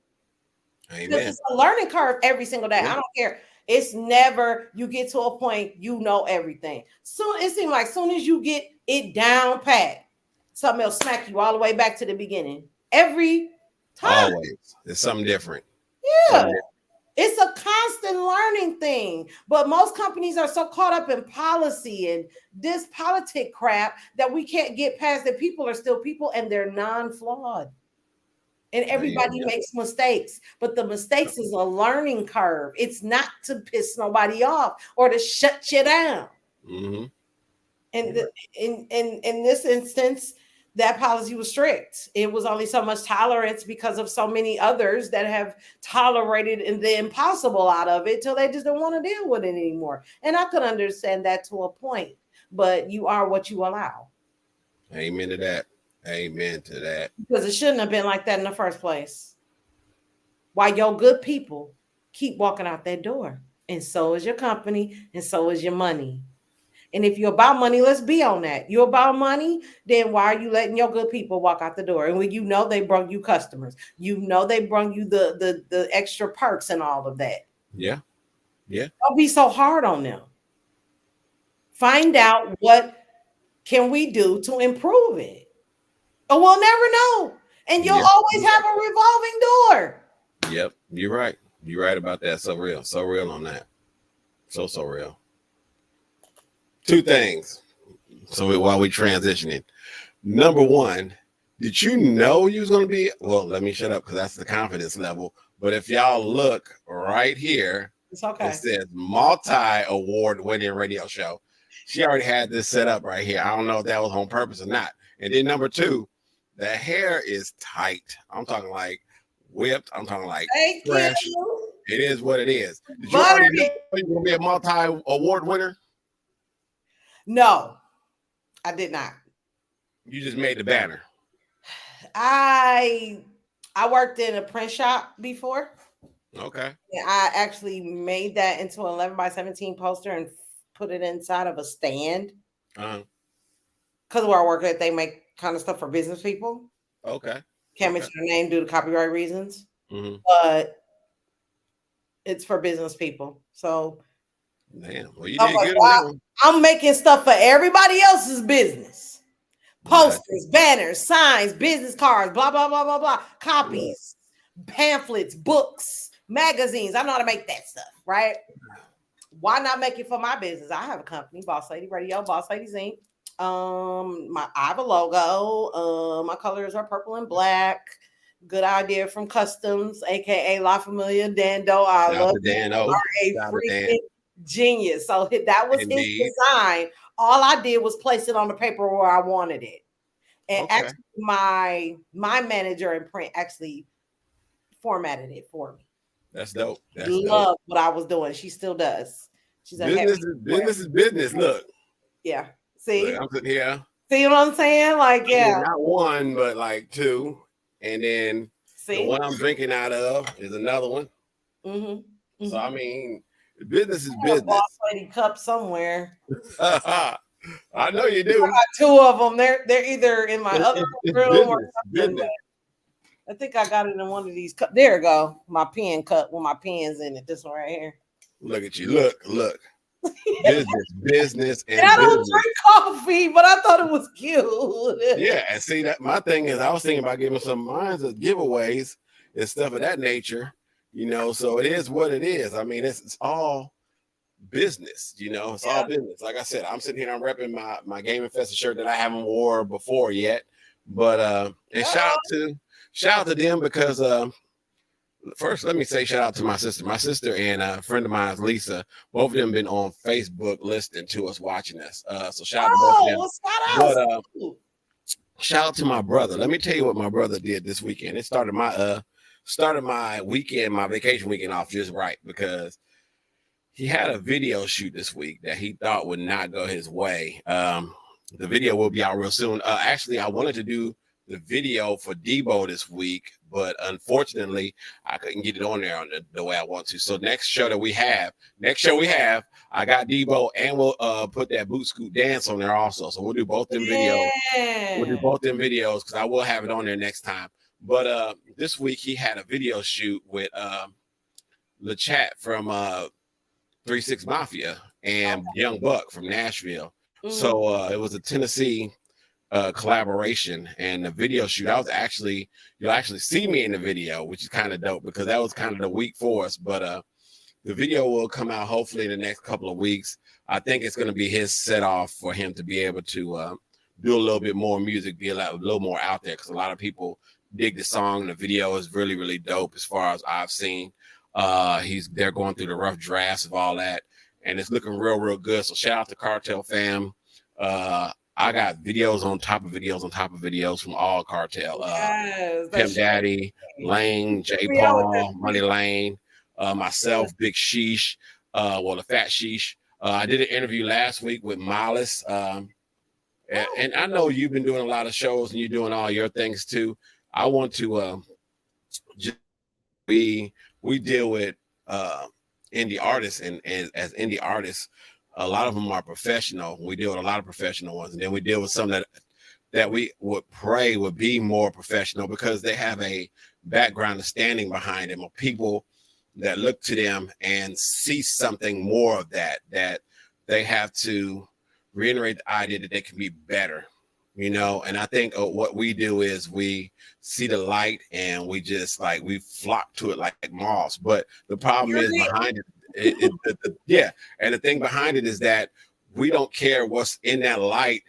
Because Amen. it's a learning curve every single day. Yeah. I don't care. It's never you get to a point you know everything. So it seems like soon as you get it down pat, something else smack you all the way back to the beginning. Every time. Always. It's something different. Yeah. Something different. It's a constant learning thing. But most companies are so caught up in policy and this politic crap that we can't get past that people are still people and they're non-flawed. And everybody makes mistakes, but the mistakes is a learning curve. It's not to piss nobody off or to shut you down. Mm-hmm. And in this instance, that policy was strict. It was only so much tolerance because of so many others that have tolerated the impossible out of it till they just don't want to deal with it anymore. And I could understand that to a point, but you are what you allow. Amen to that. Amen to that. Because it shouldn't have been like that in the first place. Why your good people keep walking out that door. And so is your company, and so is your money. And if you're about money, let's be on that. You're about money, then why are you letting your good people walk out the door? And when you know they brought you customers, you know they brought you the extra perks and all of that. Yeah. Yeah. Don't be so hard on them. Find out what can we do to improve it. Or we'll never know. And you'll always have a revolving door. Yep. You're right. You're right about that. So real. So real on that. So real. Two things. So while we transitioning, number one, did you know you was going to be? Well, let me shut up because that's the confidence level. But if y'all look right here, it's okay. It says multi-award winning radio show. She already had this set up right here. I don't know if that was on purpose or not. And then number two, the hair is tight. I'm talking like whipped. I'm talking like fresh. It is what it is. Did you already know you were going to be a multi-award winner? No, I did not. You just made the banner. I worked in a print shop before. Okay. And I actually made that into an 11 by 17 poster and put it inside of a stand. Because where I work at, they make kind of stuff for business people. Okay. Can't mention their name due to copyright reasons. Mm-hmm. But it's for business people. So damn. Well, you did good on that one. I'm making stuff for everybody else's business. Posters, banners, signs, business cards, blah, blah, blah, blah, blah. Copies, pamphlets, books, magazines. I know how to make that stuff, right? Why not make it for my business? I have a company, BossLady Radio, BossLady Inc. I have a logo. My colors are purple and black. Good idea from Customs, aka La Familia Dando. I love Dando. A freaking genius. So that was his design. All I did was place it on the paper where I wanted it. And actually my manager in print actually formatted it for me. That's dope. That's love what I was doing. She still does. She's business is business. Look. Yeah. See? Look, I'm sitting here. See what I'm saying? Like, yeah. Not one, but like two. And then the one I'm drinking out of is another one. Mm-hmm. So I mean, business is business. BossLady cup somewhere. I know you do. I got two of them. They're either in my other room or something. I think I got it in one of these cups. There we go. My pen cup with my pens in it. This one right here. Look at you. Look. business. And I don't drink coffee, but I thought it was cute. Yeah, and see that my thing is I was thinking about giving some lines of giveaways. and stuff of that nature. So it is what it is. I mean, it's all business. It's all business. Like I said, I'm sitting here, I'm repping my Game Infested shirt that I haven't wore before yet. But and shout out to them because first, let me say shout out to my sister. My sister and a friend of mine, Lisa, both of them been on Facebook listening to us, watching us. So shout out to both of them. But shout out to my brother. Let me tell you what my brother did this weekend. It started my weekend, my vacation weekend off just right, because he had a video shoot this week that he thought would not go his way. The video will be out real soon. Actually, I wanted to do the video for Debo this week, but unfortunately, I couldn't get it on there the way I want to. So next show we have, I got Debo, and we'll put that boot scoot dance on there also. So we'll do both them videos. We'll do both them videos because I will have it on there next time. But this week he had a video shoot with LeChat from 3-6 Mafia and Young Buck from Nashville. So it was a Tennessee collaboration, and the video shoot, you'll actually see me in the video, which is kind of dope because that was kind of the week for us. But the video will come out hopefully in the next couple of weeks. I think it's going to be his set off for him to be able to do a little bit more music, be a little more out there, because a lot of people dig the song. The video is really, really dope as far as I've seen. They're going through the rough drafts of all that, and it's looking real, real good. So shout out to Cartel fam. I got videos on top of videos on top of videos from all Cartel. Pimp Daddy, Lane, J. Paul, Money Lane, myself, Big Sheesh, the Fat Sheesh. I did an interview last week with Miles. And I know you've been doing a lot of shows and you're doing all your things too. I want to we deal with indie artists, and as indie artists, a lot of them are professional. We deal with a lot of professional ones, and then we deal with some that we would pray would be more professional because they have a background of standing behind them, or people that look to them and see something more of that they have to reiterate the idea that they can be better, and I think what we do is we see the light and we just we flock to it like moths. But the problem is behind it, and the thing behind it is that we don't care what's in that light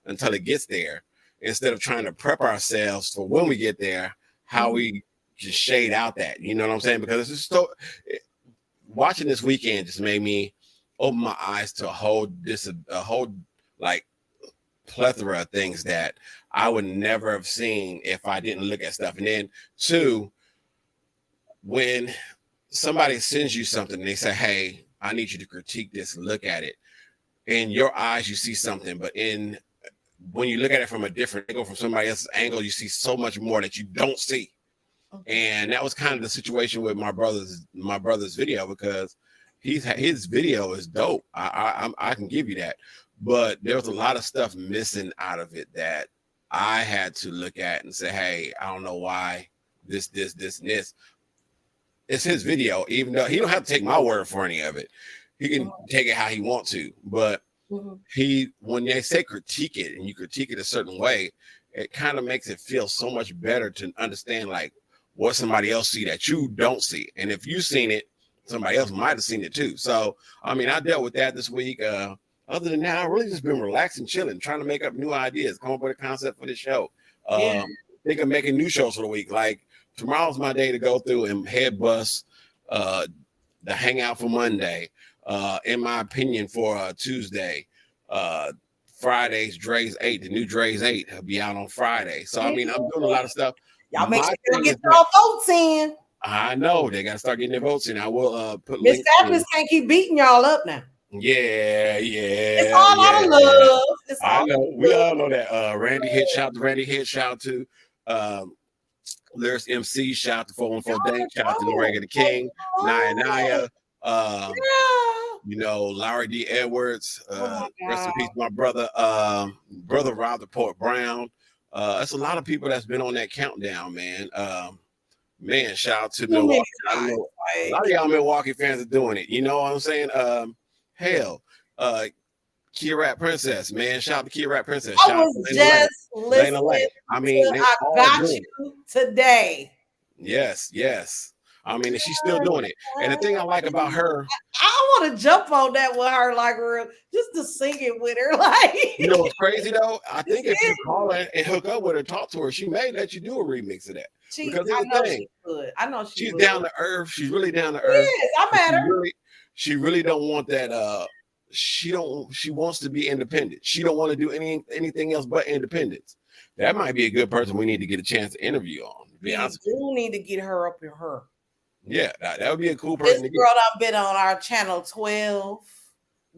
until it gets there, instead of trying to prep ourselves for when we get there, how we just shade out that, you know what I'm saying? Because it's just watching this weekend just made me open my eyes to a whole plethora of things that I would never have seen if I didn't look at stuff. And then two, when somebody sends you something and they say, hey, I need you to critique this and look at it, in your eyes you see something, but when you look at it from a different angle, from somebody else's angle, you see so much more that you don't see. And that was kind of the situation with my brother's video, because his video is dope. I can give you that, but there was a lot of stuff missing out of it that I had to look at and say, hey, I don't know why this and this. It's his video, even though he don't have to take my word for any of it. He can take it how he wants to, but when they say critique it and you critique it a certain way, it kind of makes it feel so much better to understand what somebody else see that you don't see. And if you've seen it, somebody else might have seen it too. So, I mean, I dealt with that this week. Other than that, I really just been relaxing, chilling, trying to make up new ideas, come up with a concept for the show. Think of making new shows for the week. Like tomorrow's my day to go through and head bust the hangout for Monday. In my opinion, for Tuesday, Friday's Dre's 8, the new Dre's 8 will be out on Friday. So, I mean, I'm doing a lot of stuff. Y'all make sure you get your votes in. I know they got to start getting their votes in. I will put Miss Fabulous can't keep beating y'all up now. Yeah. It's all out of love. I know. We all know that. Randy Hit, shout out to Randy Hit, shout out to Lyrics MC, shout out to 414 Dane, shout out to Norega the King, Naya, Larry D. Edwards, rest in peace, my brother, brother Rob the Poet Brown. That's a lot of people that's been on that countdown, man. Man, shout out to Milwaukee. A lot of y'all Milwaukee fans are doing it. You know what I'm saying? Hell, Kia Rap Princess, man. Shout out to Kia Rap Princess. I was just listening. I mean, I got you today. Yes, yes. I mean, and she's still doing it. And the thing I like about her, I want to jump on that with her, like real, just to sing it with her. Like, you know what's crazy though? I think if you it. call her and hook up with her, talk to her, she may let you do a remix of that. Because here's I the know thing, she would. I know she she's would. down to earth. She's really down to earth. Yes, I'm at her. She really don't want that. She wants to be independent. She don't want to do anything else but independence. That might be a good person we need to get a chance to interview on. To be honest, we do need to get her up in her. Yeah, that would be a cool person. This girl done been on our channel 12.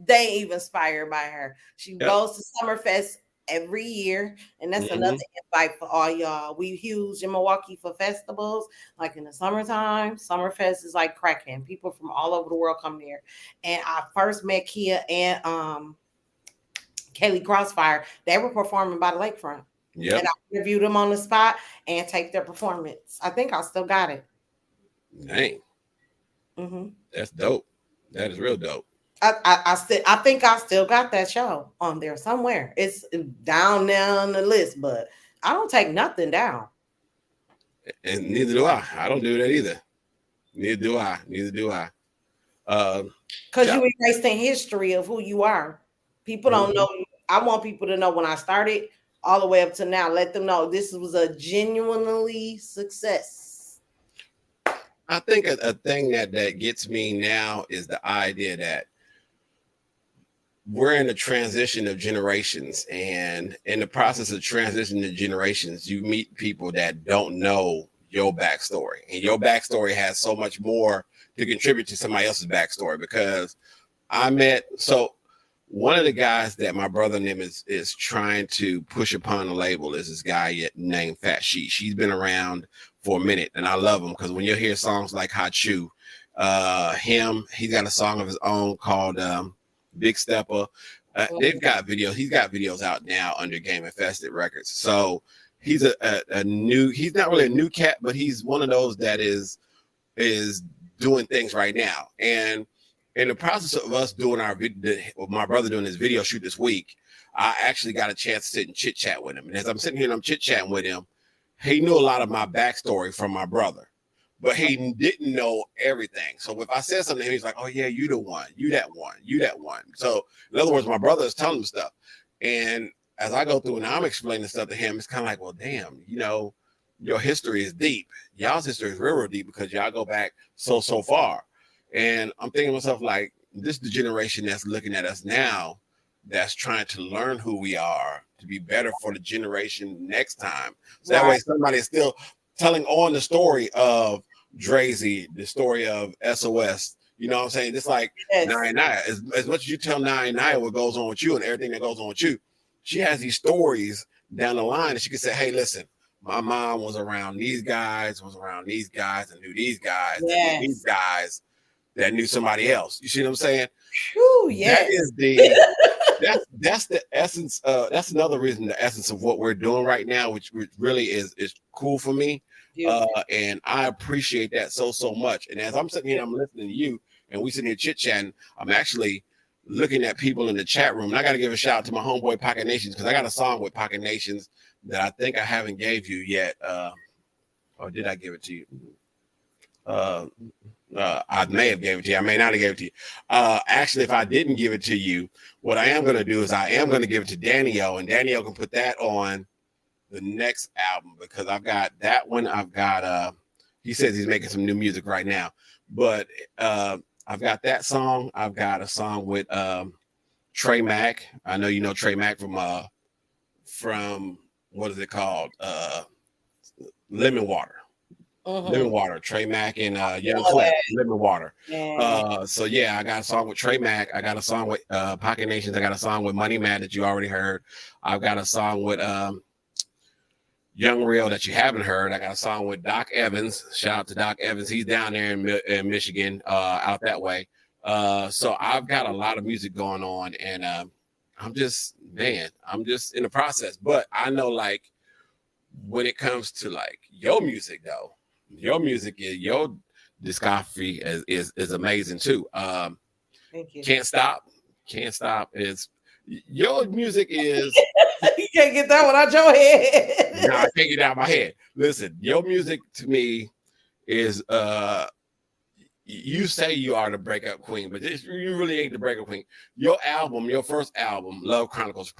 They even inspired by her. She goes to Summerfest every year, and that's another invite for all y'all. We huge in Milwaukee for festivals, like in the summertime. Summerfest is like cracking. People from all over the world come there. And I first met Kia and Kaylee Crossfire. They were performing by the lakefront. And I interviewed them on the spot and take their performance. I think I still got it. Dang. That's dope. That is real dope. I think I still got that show on there somewhere. It's down there on the list, but I don't take nothing down. And neither do I. I don't do that either. Neither do I. Because you erased the history of who you are. People don't know. I want people to know when I started all the way up to now. Let them know this was a genuinely success. I think a thing that gets me now is the idea that we're in a transition of generations, and in the process of transitioning to generations, you meet people that don't know your backstory, and your backstory has so much more to contribute to somebody else's backstory. Because one of the guys that my brother and him is trying to push upon the label is this guy named Fat Sheet. She's been around for a minute, and I love him because when you hear songs like Hot Shoe, he's got a song of his own called Big Stepper. They've got videos. He's got videos out now under Game Infested Records. So he's a new. He's not really a new cat, but he's one of those that is doing things right now. And in the process of us doing my brother doing his video shoot this week, I actually got a chance to sit and chit chat with him. And as I'm sitting here and I'm chit chatting with him, he knew a lot of my backstory from my brother, but he didn't know everything. So if I said something to him, he's like, "Oh yeah, you the one, you that one, you that one." So in other words, my brother is telling him stuff, and as I go through and I'm explaining stuff to him, it's kind of like, "Well, damn, your history is deep. Y'all's history is real deep because y'all go back so far." And I'm thinking to myself, like, this is the generation that's looking at us now, that's trying to learn who we are to be better for the generation next time. So that way somebody is still telling on the story of Drazy, the story of SOS. You know what I'm saying? Just like Naya. As much as you tell Naya what goes on with you and everything that goes on with you, she has these stories down the line and she can say, "Hey, listen, my mom was around these guys, and knew these guys, and knew these guys that knew somebody else." You see what I'm saying? Whew, yes. That is that's the essence. That's another reason, the essence of what we're doing right now, which really is cool for me. And I appreciate that so much. And as I'm sitting here, I'm listening to you, and we sitting here chit chatting. I'm actually looking at people in the chat room, and I got to give a shout out to my homeboy Pocket Nations, because I got a song with Pocket Nations that I think I haven't gave you yet. Or did I give it to you? I may have gave it to you. I may not have gave it to you. Actually, if I didn't give it to you, what I am going to do is I am going to give it to Daniel, and Daniel can put that on the next album, because I've got that one. I've got he says he's making some new music right now, but I've got that song. I've got a song with Trey Mack. I know you know Trey Mack from what is it called? Lemon Water. Lemon Water, Trey Mack and Young Cliff, Lemon Water. So yeah, I got a song with Trey Mack. I got a song with Pocket Nations. I got a song with Money Mad that you already heard. I've got a song with Young Real that you haven't heard. I got a song with Doc Evans. Shout out to Doc Evans. He's down there in Michigan, out that way. So I've got a lot of music going on, and I'm just in the process. But I know, like, when it comes to like your music though, your discography is amazing too. Thank you. Can't Stop is your music is you can't get that one out your head. No, I can't get it out of my head. Listen, your music to me is you say you are the breakup queen, but you really ain't the breakup queen. Your album, your first album, Love Chronicles,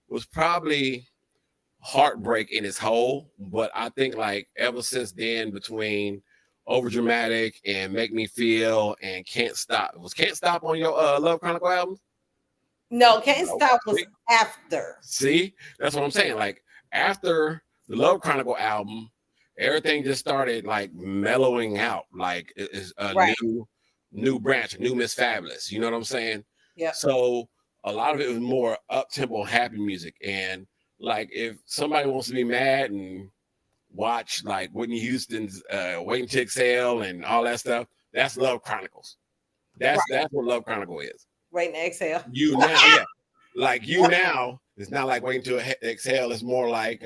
was probably heartbreak in its whole. But I think like ever since then, between Overdramatic and Make Me Feel and Can't Stop, was Can't Stop on your Love Chronicle album? No, Can't Stop was after. See, that's what I'm saying. Like after the Love Chronicle album, everything just started like mellowing out. Like it's a new branch, a new Miss Fabulous. You know what I'm saying? Yeah. So a lot of it was more up tempo, happy music. And like if somebody wants to be mad and watch like Whitney Houston's Waiting to Exhale and all that stuff, that's Love Chronicles. That's what Love Chronicle is. Waiting to Exhale. You now, yeah. Like you now, it's not like Waiting to Exhale. It's more like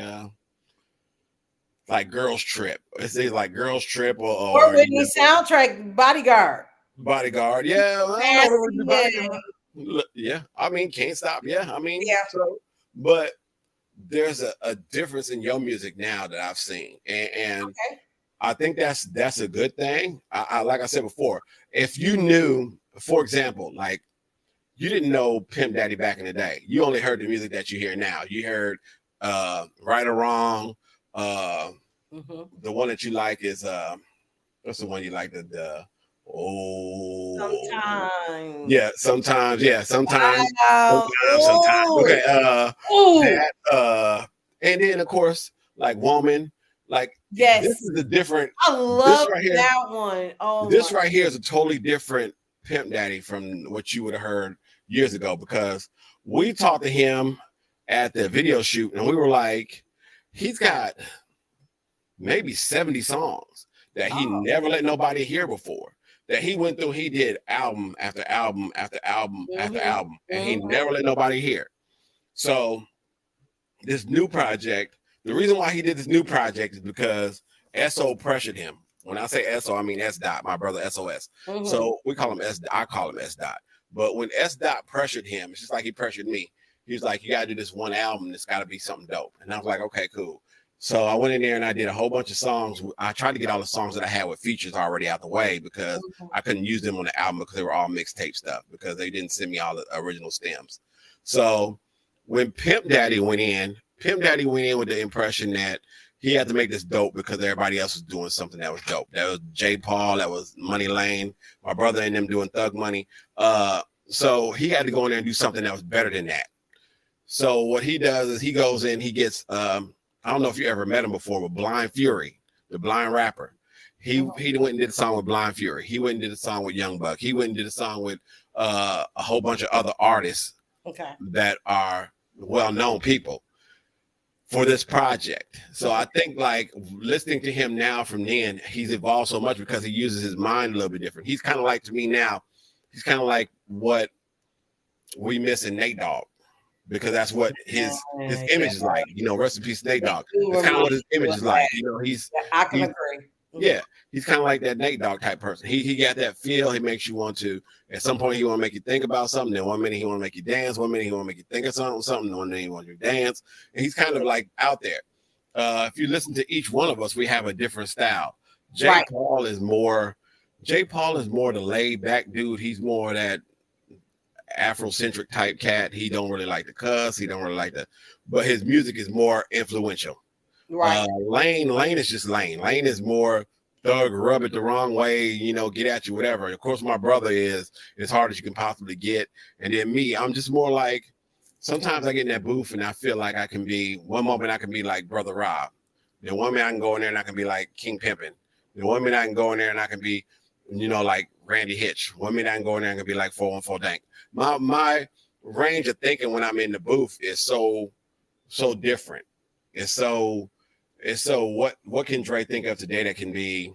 Girls Trip. It's like Girls Trip or Whitney soundtrack Bodyguard. Bodyguard, yeah. I don't know Bodyguard. Yeah, I mean Can't Stop. Yeah, I mean, yeah. So, but there's a difference in your music now that I've seen, and okay. I think that's a good thing. I like I said before, if you knew, for example, like you didn't know Pimp Daddy back in the day, you only heard the music that you hear now. You heard Right or Wrong. The one that you like is what's the one you like? Sometimes. Yeah, sometimes. Yeah, sometimes. Wow. Sometimes. Okay. That, and then of course, like Woman. Like yes, this is a different. I love that one. Oh, this right here is a totally different Pimp Daddy from what you would have heard years ago, because we talked to him at the video shoot and we were like, he's got maybe 70 songs that he never let nobody hear before. That he went through, he did album after album after album after album, and he never let nobody hear. So this new project. The reason why he did this new project is because SO pressured him. When I say SO, I mean S. Dot, my brother SOS. So we call him S. I call him S. Dot. But when S. Dot pressured him, it's just like he pressured me. He was like, you got to do this one album. It's got to be something dope. And I was like, okay, cool. So I went in there and I did a whole bunch of songs. I tried to get all the songs that I had with features already out the way because I couldn't use them on the album because they were all mixtape stuff because they didn't send me all the original stems. So when Pimp Daddy went in with the impression that he had to make this dope because everybody else was doing something that was dope. That was J. Paul, that was Money Lane, my brother and them doing Thug Money. So he had to go in there and do something that was better than that. So what he does is he goes in, he gets, I don't know if you ever met him before, but Blind Fury, the blind rapper. He went and did a song with Blind Fury. He went and did a song with Young Buck. He went and did a song with a whole bunch of other artists that are well-known people for this project. So I think like listening to him now from then, he's evolved so much because he uses his mind a little bit different. He's kind of like, to me now, he's kind of like what we miss in Nate Dogg, because that's what his image is like. You know, rest in peace, Nate Dogg. It's kind of what his image is like. You know, I can agree. Yeah, he's kind of like that Nate Dogg type person. He got that feel. He makes you want to, at some point he want to make you think about something. Then 1 minute he want to make you dance. 1 minute he want to make you think of something. 1 minute he want you to dance. And he's kind of like out there. If you listen to each one of us, we have a different style. J. Paul is more the laid back dude. He's more that Afrocentric type cat. He don't really like to cuss. He don't really like to, but his music is more influential. Lane is just Lane. Lane is more thug, rub it the wrong way, you know, get at you, whatever. Of course, my brother is as hard as you can possibly get. And then me, I'm just more like, sometimes I get in that booth and I feel like I can be, one moment I can be like Brother Rob. Then 1 minute I can go in there and I can be like King Pimpin'. Then 1 minute I can go in there and I can be, you know, like Randy Hitch. 1 minute I can go in there and I can be like 414 Dank. My range of thinking when I'm in the booth is so different. It's so what can Dre think of today that can be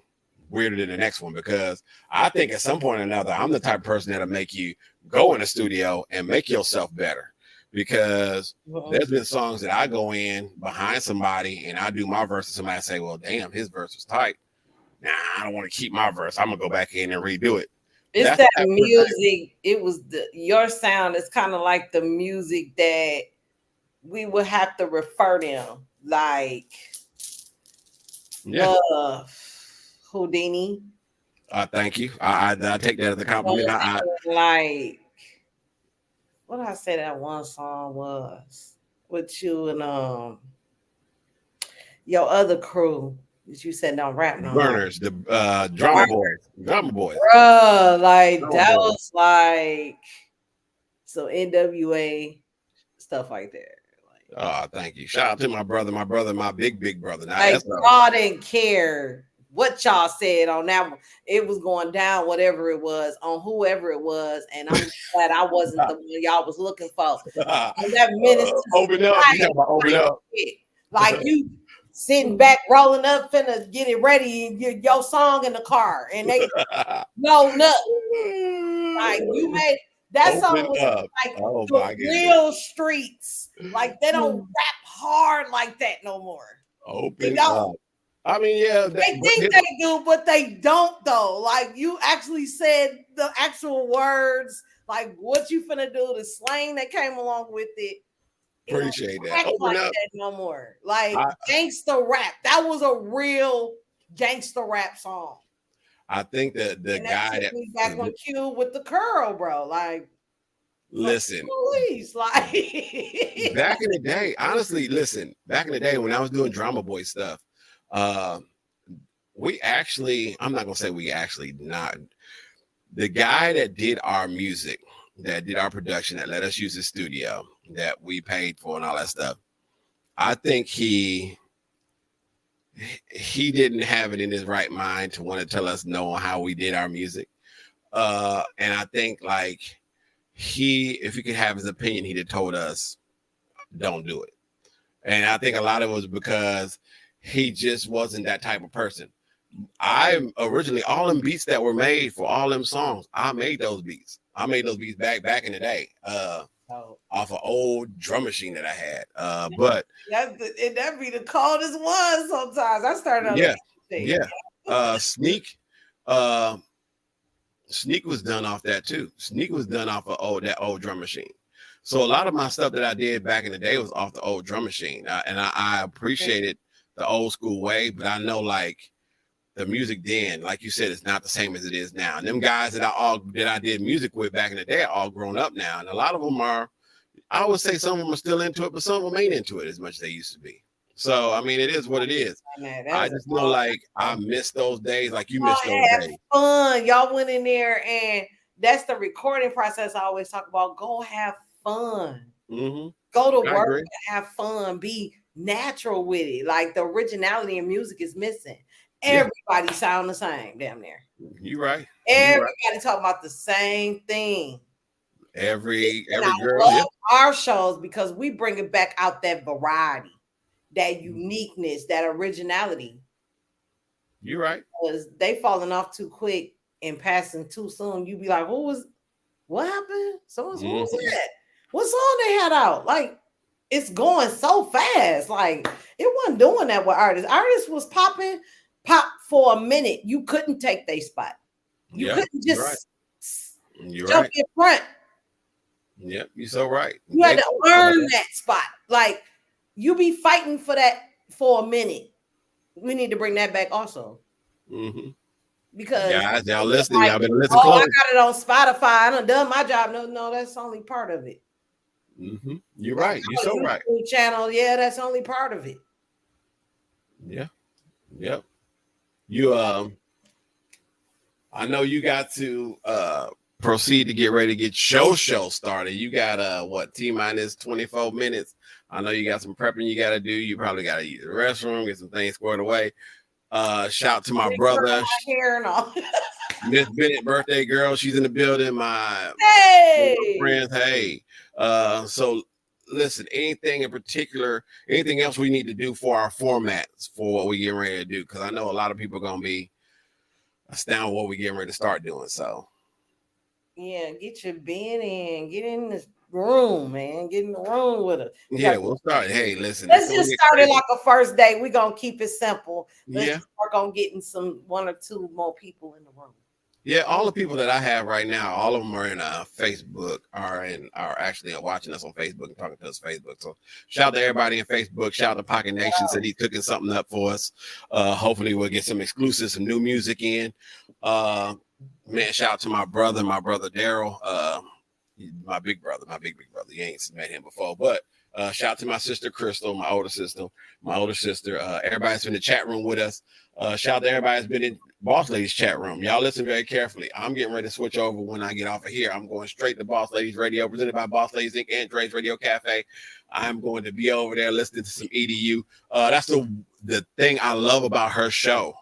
weirder than the next one? Because I think at some point or another, I'm the type of person that'll make you go in the studio and make yourself better. Because there's been songs that I go in behind somebody and I do my verse and somebody say, well, damn, his verse was tight. Nah, I don't want to keep my verse. I'm gonna go back in and redo it. It's that music. It was your sound is kind of like the music that we would have to refer them. Like Houdini. Thank you. I take that as a compliment. Like, what I say that one song was with you and your other crew that you said don't rap no more. Burners, the drama boys. Bruh, like that was like some NWA stuff like that. Thank you. Shout out to my brother, my big brother. Now, like y'all didn't care what y'all said on that one. It was going down, whatever it was, on whoever it was, and I'm glad I wasn't the one y'all was looking for. That menace open up. You talking about open up. Like you sitting back, rolling up, finna get it ready, your song in the car, and they no nothing. Like you made that song was like the real streets. Like they don't rap hard like that no more. Open up. I mean, yeah, they think they do, but they don't though. Like you actually said the actual words, like what you finna do, the slang that came along with it. Appreciate that. Open like up. That no more. Like gangster rap. That was a real gangster rap song. I think that the guy that back on cue with the curl, bro. Like, listen, police, like back in the day, honestly, listen, back in the day when I was doing Drama Boy stuff, we actually, I'm not gonna say we actually not. The guy that did our music, that did our production, that let us use the studio, that we paid for and all that stuff, I think he didn't have it in his right mind to want to tell us no on how we did our music. And I think like if he could have his opinion, he'd have told us, don't do it. And I think a lot of it was because he just wasn't that type of person. I originally, all them beats that were made for all them songs, I made those beats. I made those beats back in the day. Off an old drum machine that I had. But that be the coldest one sometimes. I started on Sneak was done off that too. Sneak was done off of that old drum machine. So a lot of my stuff that I did back in the day was off the old drum machine. And I appreciated the old school way, but I know like the music then, like you said, it's not the same as it is now. And them guys that I did music with back in the day are all grown up now. And a lot of them are, I would say some of them are still into it, but some of them ain't into it as much as they used to be. So, I mean, it is what it is. I just know, like, I miss those days like you missed those days. Fun. Y'all went in there, and that's the recording process I always talk about. Go have fun. Mm-hmm. Go to work and have fun. Be natural with it. Like, the originality in music is missing. Everybody sound the same, damn near. You're right. Everybody talking about the same thing. Every I girl. Love our shows because we bring it back out that variety, that uniqueness, that originality. You're right. Because they falling off too quick and passing too soon. You be like, what happened? Who was that? What song they had out? Like, it's going so fast. Like, it wasn't doing that with artists. Artists was pop for a minute. You couldn't take their spot. You couldn't just jump in front. Yep, you're so right. You had to earn that spot. Like, you be fighting for that for a minute. We need to bring that back also. Mm-hmm. Because guys, y'all listening, y'all been listening close. I got it on Spotify. I done my job. No, that's only part of it. Mm-hmm. You're right. You're so right. Channel, that's only part of it. Yeah. Yep. You I know you got to proceed to get ready to get show started. You got T-minus 24 minutes. I know you got some prepping you got to do. You probably got to use the restroom, get some things squared away. Shout to my brother, Miss Bennett, birthday girl. She's in the building. My friends. Hey. So listen, anything in particular, anything else we need to do for our formats for what we getting ready to do? Because I know a lot of people are gonna be astounded what we getting ready to start doing. So get your bin in, get in the room, man. Get in the room with us. We'll start. Hey, listen, let's just start it like a first date. We're gonna keep it simple. Let's just work on getting one or two more people in the room. Yeah, all the people that I have right now, all of them are in Facebook, are actually watching us on Facebook and talking to us Facebook. So shout out to everybody in Facebook. Shout out to Pocket Nation, said he's cooking something up for us. Hopefully we'll get some exclusives, some new music in. Man, shout out to my brother Daryl. My big brother. You ain't met him before, but shout out to my sister Crystal, my older sister. Everybody's in the chat room with us. Shout out to everybody that's been in Boss Lady's chat room. Y'all listen very carefully. I'm getting ready to switch over when I get off of here. I'm going straight to Boss Ladies Radio, presented by Boss Ladies Inc. and Dre's Radio Cafe. I'm going to be over there listening to some EDU. That's the thing I love about her show.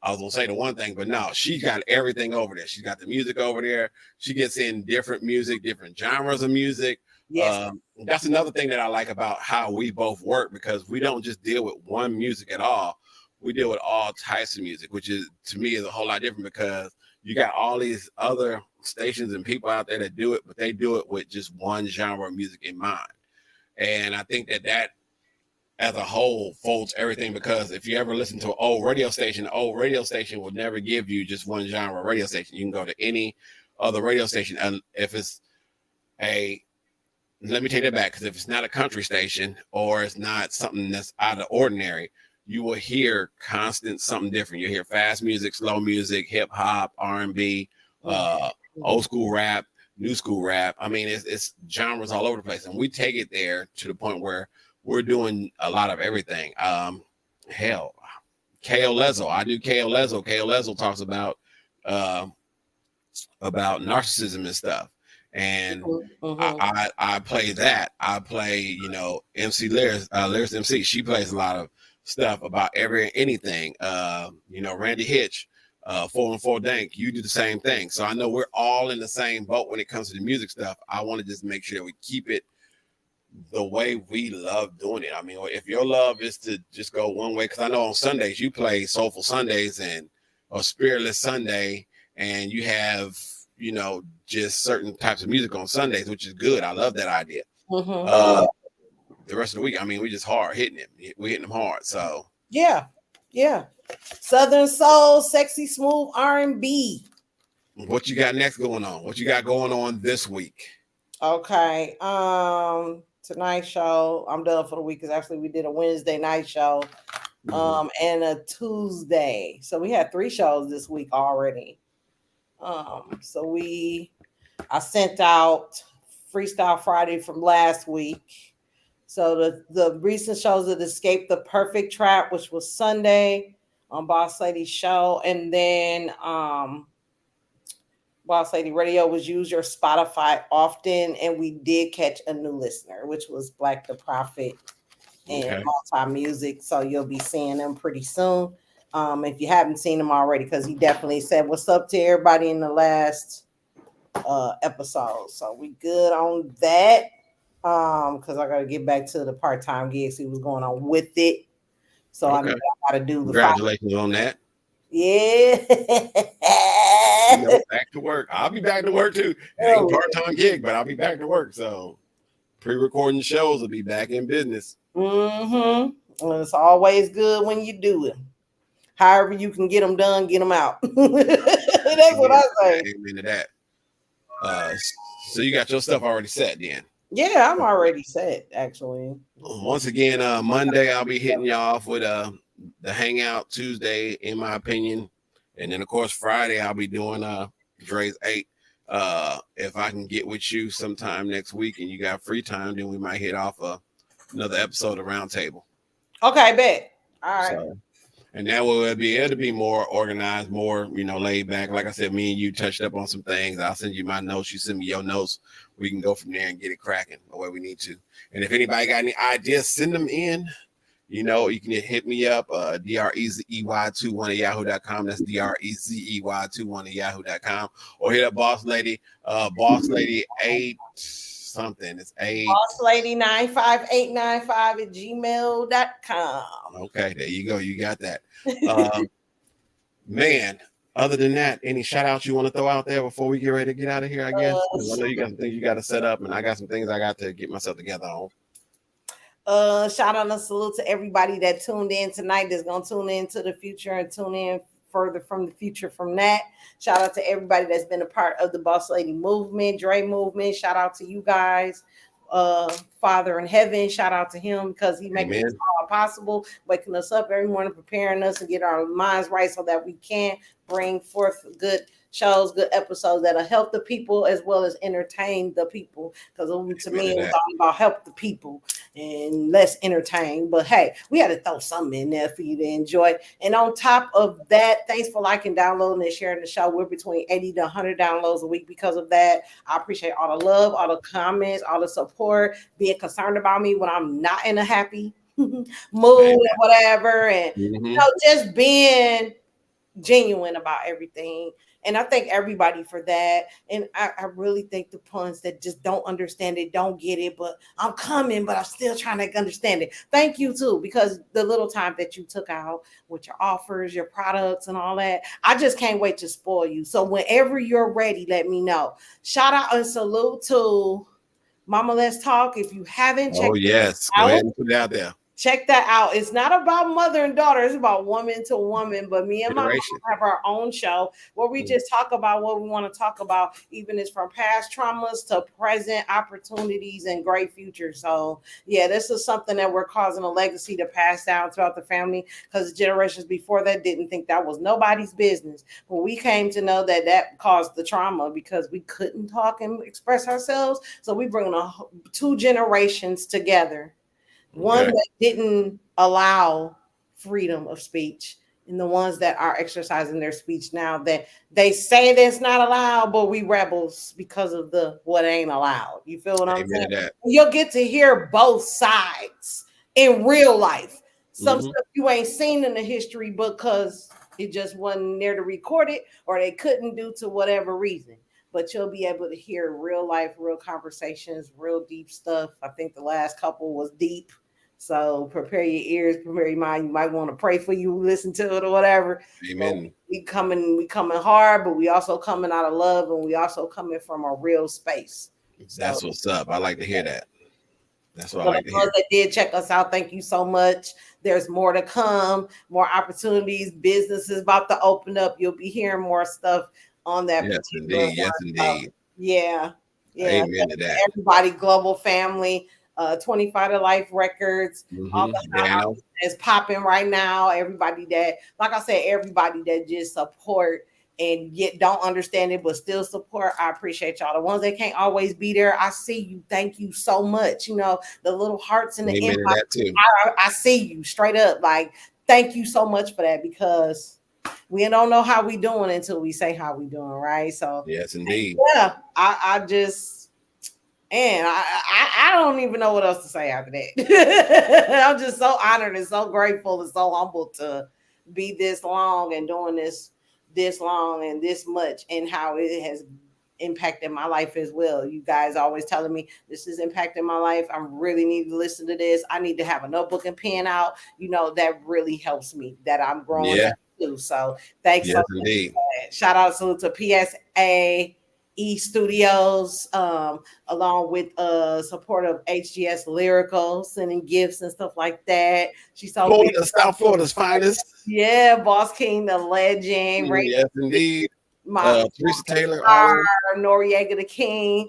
I was gonna say the one thing, but no, she's got everything over there. She's got the music over there. She gets in different music, different genres of music. Yes. That's another thing that I like about how we both work, because we don't just deal with one music at all. We deal with all types of music, which is, to me, is a whole lot different, because you got all these other stations and people out there that do it, but they do it with just one genre of music in mind. And I think that as a whole folds everything, because if you ever listen to an old radio station will never give you just one genre of radio station. You can go to any other radio station, and if it's let me take that back, because if it's not a country station or it's not something that's out of ordinary, you will hear constant something different. You hear fast music, slow music, hip hop, R&B, old school rap, new school rap. I mean, it's genres all over the place, and we take it there to the point where we're doing a lot of everything. Hell, K.O. Lezo. I do K.O. Lezo. K.O. Lezo talks about narcissism and stuff. And I play that. I play, MC Lyrics MC. She plays a lot of stuff about anything. Randy Hitch, 414 Dank, you do the same thing. So I know we're all in the same boat when it comes to the music stuff. I want to just make sure that we keep it the way we love doing it. I mean, if your love is to just go one way, because I know on Sundays you play Soulful Sundays or Spiritless Sunday, and you have, just certain types of music on Sundays, which is good. I love that idea. The rest of the week, I mean, we just hard hitting it. We're hitting them hard. So yeah. Southern soul, sexy, smooth R&B. What you got next going on? What you got going on this week? Okay. Tonight's show, I'm done for the week, because actually we did a Wednesday night show and a Tuesday. So we had 3 shows this week already. I sent out Freestyle Friday from last week. So the recent shows that Escape the Perfect Trap, which was Sunday on Boss Lady show, and then Boss Lady Radio was Use Your Spotify Often, and we did catch a new listener, which was Black the Prophet and Multi Music. So you'll be seeing them pretty soon. If you haven't seen him already, because he definitely said what's up to everybody in the last episode. So we good on that. Because I gotta get back to the part-time gigs, see what's going on with it. So I gotta do the congratulations on that. Yeah. Back to work. I'll be back to work too. It ain't a part-time gig, but I'll be back to work. So pre-recording shows will be back in business. And it's always good when you do it. However you can get them done, get them out. That's what I say. Amen to that. So you got your stuff already set then? Yeah, I'm already set, actually. Once again, Monday I'll be hitting y'all off with the Hangout. Tuesday, in my opinion. And then, of course, Friday I'll be doing Dre's 8. If I can get with you sometime next week and you got free time, then we might hit off another episode of Roundtable. Okay, bet. All right. So, and that will be able to be more organized, more, laid back. Like I said, me and you touched up on some things. I'll send you my notes. You send me your notes. We can go from there and get it cracking the way we need to. And if anybody got any ideas, send them in. You can hit me up, DREZEY21 at yahoo.com. That's DREZEY21 at yahoo.com. Or hit up Boss Lady, Boss Lady 8 something. It's 8. Boss Lady 95895 at gmail.com. Okay, there you go. You got that. Man, other than that, any shout outs you want to throw out there before we get ready to get out of here, I guess? I know you got some things you got to set up, and I got some things I got to get myself together on. Shout out and salute to everybody that tuned in tonight, that's going to tune in to the future and tune in further from the future from that. Shout out to everybody that's been a part of the Boss Lady movement, Dre movement. Shout out to you guys. Father in heaven, shout out to him because he makes it all possible, waking us up every morning, preparing us to get our minds right so that we can bring forth good shows, good episodes that'll help the people as well as entertain the people. Because to me, it was all about help the people and less entertain. But hey, we had to throw something in there for you to enjoy. And on top of that, thanks for liking, downloading, and sharing the show. We're between 80 to 100 downloads a week because of that. I appreciate all the love, all the comments, all the support, being concerned about me when I'm not in a happy mood or whatever. And just being genuine about everything. And I thank everybody for that. And I really thank the puns that just don't understand it, don't get it, but I'm coming, but I'm still trying to understand it. Thank you too, because the little time that you took out with your offers, your products and all that, I just can't wait to spoil you. So whenever you're ready, let me know. Shout out and salute to Mama Let's Talk. If you haven't checked go ahead and put it out there. Check that out. It's not about mother and daughter. It's about woman to woman. But me and my mom have our own show where we just talk about what we want to talk about, even it's from past traumas to present opportunities and great futures. So yeah, this is something that we're causing a legacy to pass down throughout the family because generations before that didn't think that was nobody's business. But we came to know that that caused the trauma because we couldn't talk and express ourselves. So we bring two generations together. One that didn't allow freedom of speech and the ones that are exercising their speech now that they say that's not allowed, but we rebels because of the what ain't allowed. You feel what I'm saying? You'll get to hear both sides in real life. Some stuff you ain't seen in the history because it just wasn't there to record it or they couldn't due to whatever reason. But you'll be able to hear real life, real conversations, real deep stuff. I think the last couple was deep. So prepare your ears, prepare your mind. You might want to pray for you, listen to it or whatever. Amen. We coming hard, but we also coming out of love, and we also coming from a real space. That's what's up. I like to hear that. That's what I like to hear. That did check us out, thank you so much. There's more to come, more opportunities. Business is about to open up. You'll be hearing more stuff on that. Yes, indeed. Yes, indeed. Yeah. Amen to that. Everybody, global family. 25 to Life Records, all the that's popping right now. Everybody that, like I said, everybody that just support and yet don't understand it, but still support. I appreciate y'all. The ones that can't always be there, I see you. Thank you so much. You know, the little hearts in the inbox. I see you straight up. Like, thank you so much for that because we don't know how we doing until we say how we doing, right? So yes, indeed. Yeah, I just. And I don't even know what else to say after that. I'm just so honored and so grateful and so humbled to be this long and doing this long and this much and how it has impacted my life as well. You guys always telling me this is impacting my life. I really need to listen to this. I need to have a notebook and pen out. You know, that really helps me that I'm growing up too. So thanks so much. Shout out to PSA Studios, along with support of HGS Lyrical, sending gifts and stuff like that. She's so South Florida's finest. Yeah, Boss King, the legend. Yes, indeed. Teresa Taylor, Noriega the King,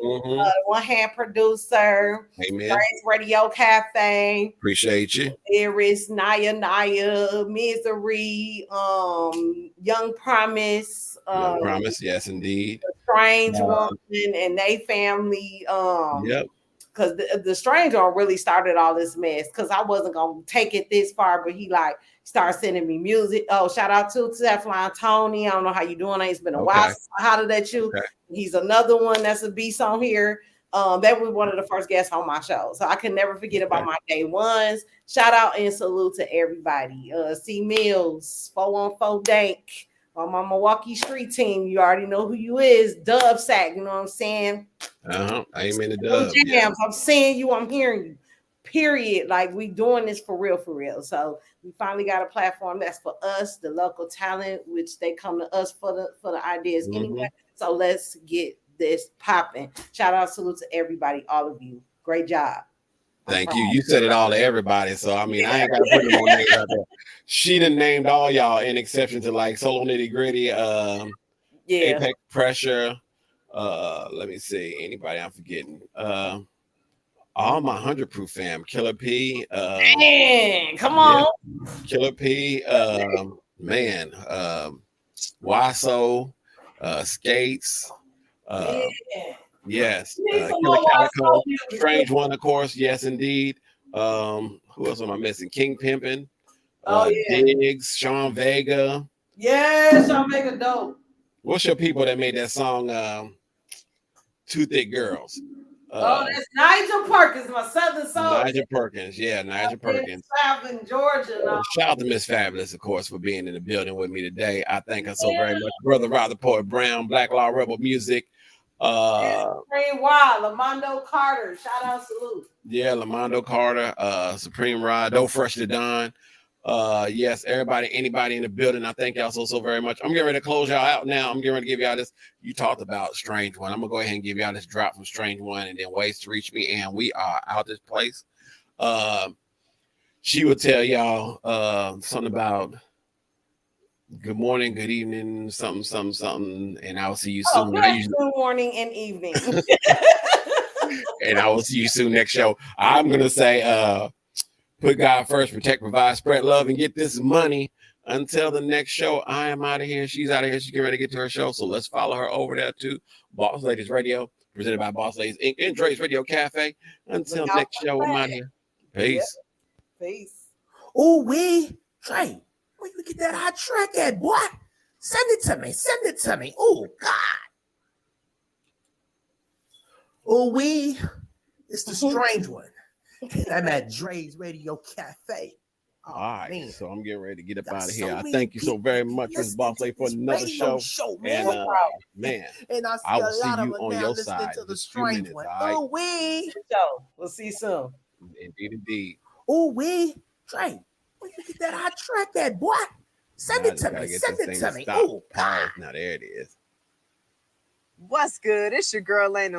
one hand producer. Amen. Radio Cafe. Appreciate you. Iris, Naya, Misery, Young Promise. Young Promise, yes, indeed. Strange Woman and they family. Because the Strange One really started all this mess. Because I wasn't gonna take it this far, but he like started sending me music. Oh, shout out to Teflon Tony. I don't know how you doing. It's been a while since I hollered at you. He's another one that's a beast on here. That was one of the first guests on my show. So I can never forget about my day ones. Shout out and salute to everybody. C Mills, 414 Dank. On my Milwaukee street team, you already know who you is. Dub Sack, you know what I'm saying? I ain't in the dub. Jams. I'm seeing you, I'm hearing you. Period. Like we doing this for real, for real. So we finally got a platform that's for us, the local talent, which they come to us for the ideas anyway. So let's get this popping. Shout out, salute to everybody, all of you. Great job. Thank you. You said it all to everybody. So, I mean, I ain't got to put no more names out there. She done named all y'all in exception to like Solo Nitty Gritty, Apex Pressure. Let me see. Anybody I'm forgetting. All my 100 Proof fam. Killer P. Man, come on. Killer P. Man. Waso. Skates. Yes. Killer Calico. Strange One, of course. Yes, indeed. Who else am I missing? King Pimpin'. Diggs. Sean Vega. Yeah, Sean Vega dope. What's your people that made that song? Two Thick Girls. That's Nigel Perkins, my Southern soul. Nigel Perkins, Nigel Perkins. South in Georgia. Shout out to Miss Fabulous, of course, for being in the building with me today. I thank her so very much. Brother Robert Poet Brown, Black Law Rebel Music. Supreme Rod, Lamondo Carter. Shout out, salute. Yeah, Lamondo Carter, Supreme Rod, Do Fresh to Don. Yes, everybody, anybody in the building. I thank y'all so very much. I'm getting ready to close y'all out now. I'm getting ready to give y'all this. You talked about Strange One. I'm gonna go ahead and give y'all this drop from Strange One, and then ways to reach me. And we are out this place. She would tell y'all something about good morning, good evening, something, and I will see you soon. Good morning and evening. And I will see you soon next show. I'm gonna say put God first, protect, provide, spread love, and get this money. Until the next show, I am out of here. She's out of here. She's getting ready to get to her show. So let's follow her over there to Boss Ladies Radio, presented by Boss Ladies Inc. and Dre's Radio Cafe. Until next show, I'm out here. Peace. Yep. Peace. Oh, Dre, where you get that hot track at, boy? Send it to me. Send it to me. Oh, God. Oh, it's the Strange One. And I'm at Dre's Radio Cafe. All right, man. So I'm getting ready to get up out of here. I thank you so very much, Miss Boss Lady, for another show. Man. And man, and I will see you on your side. To the Strange One. Right? Oh, we'll see you soon. Indeed. Oh, Dre, where you get that hot track at, boy? Send it to me. Send it to me. Oh, God. Now there it is. What's good? It's your girl, Lena.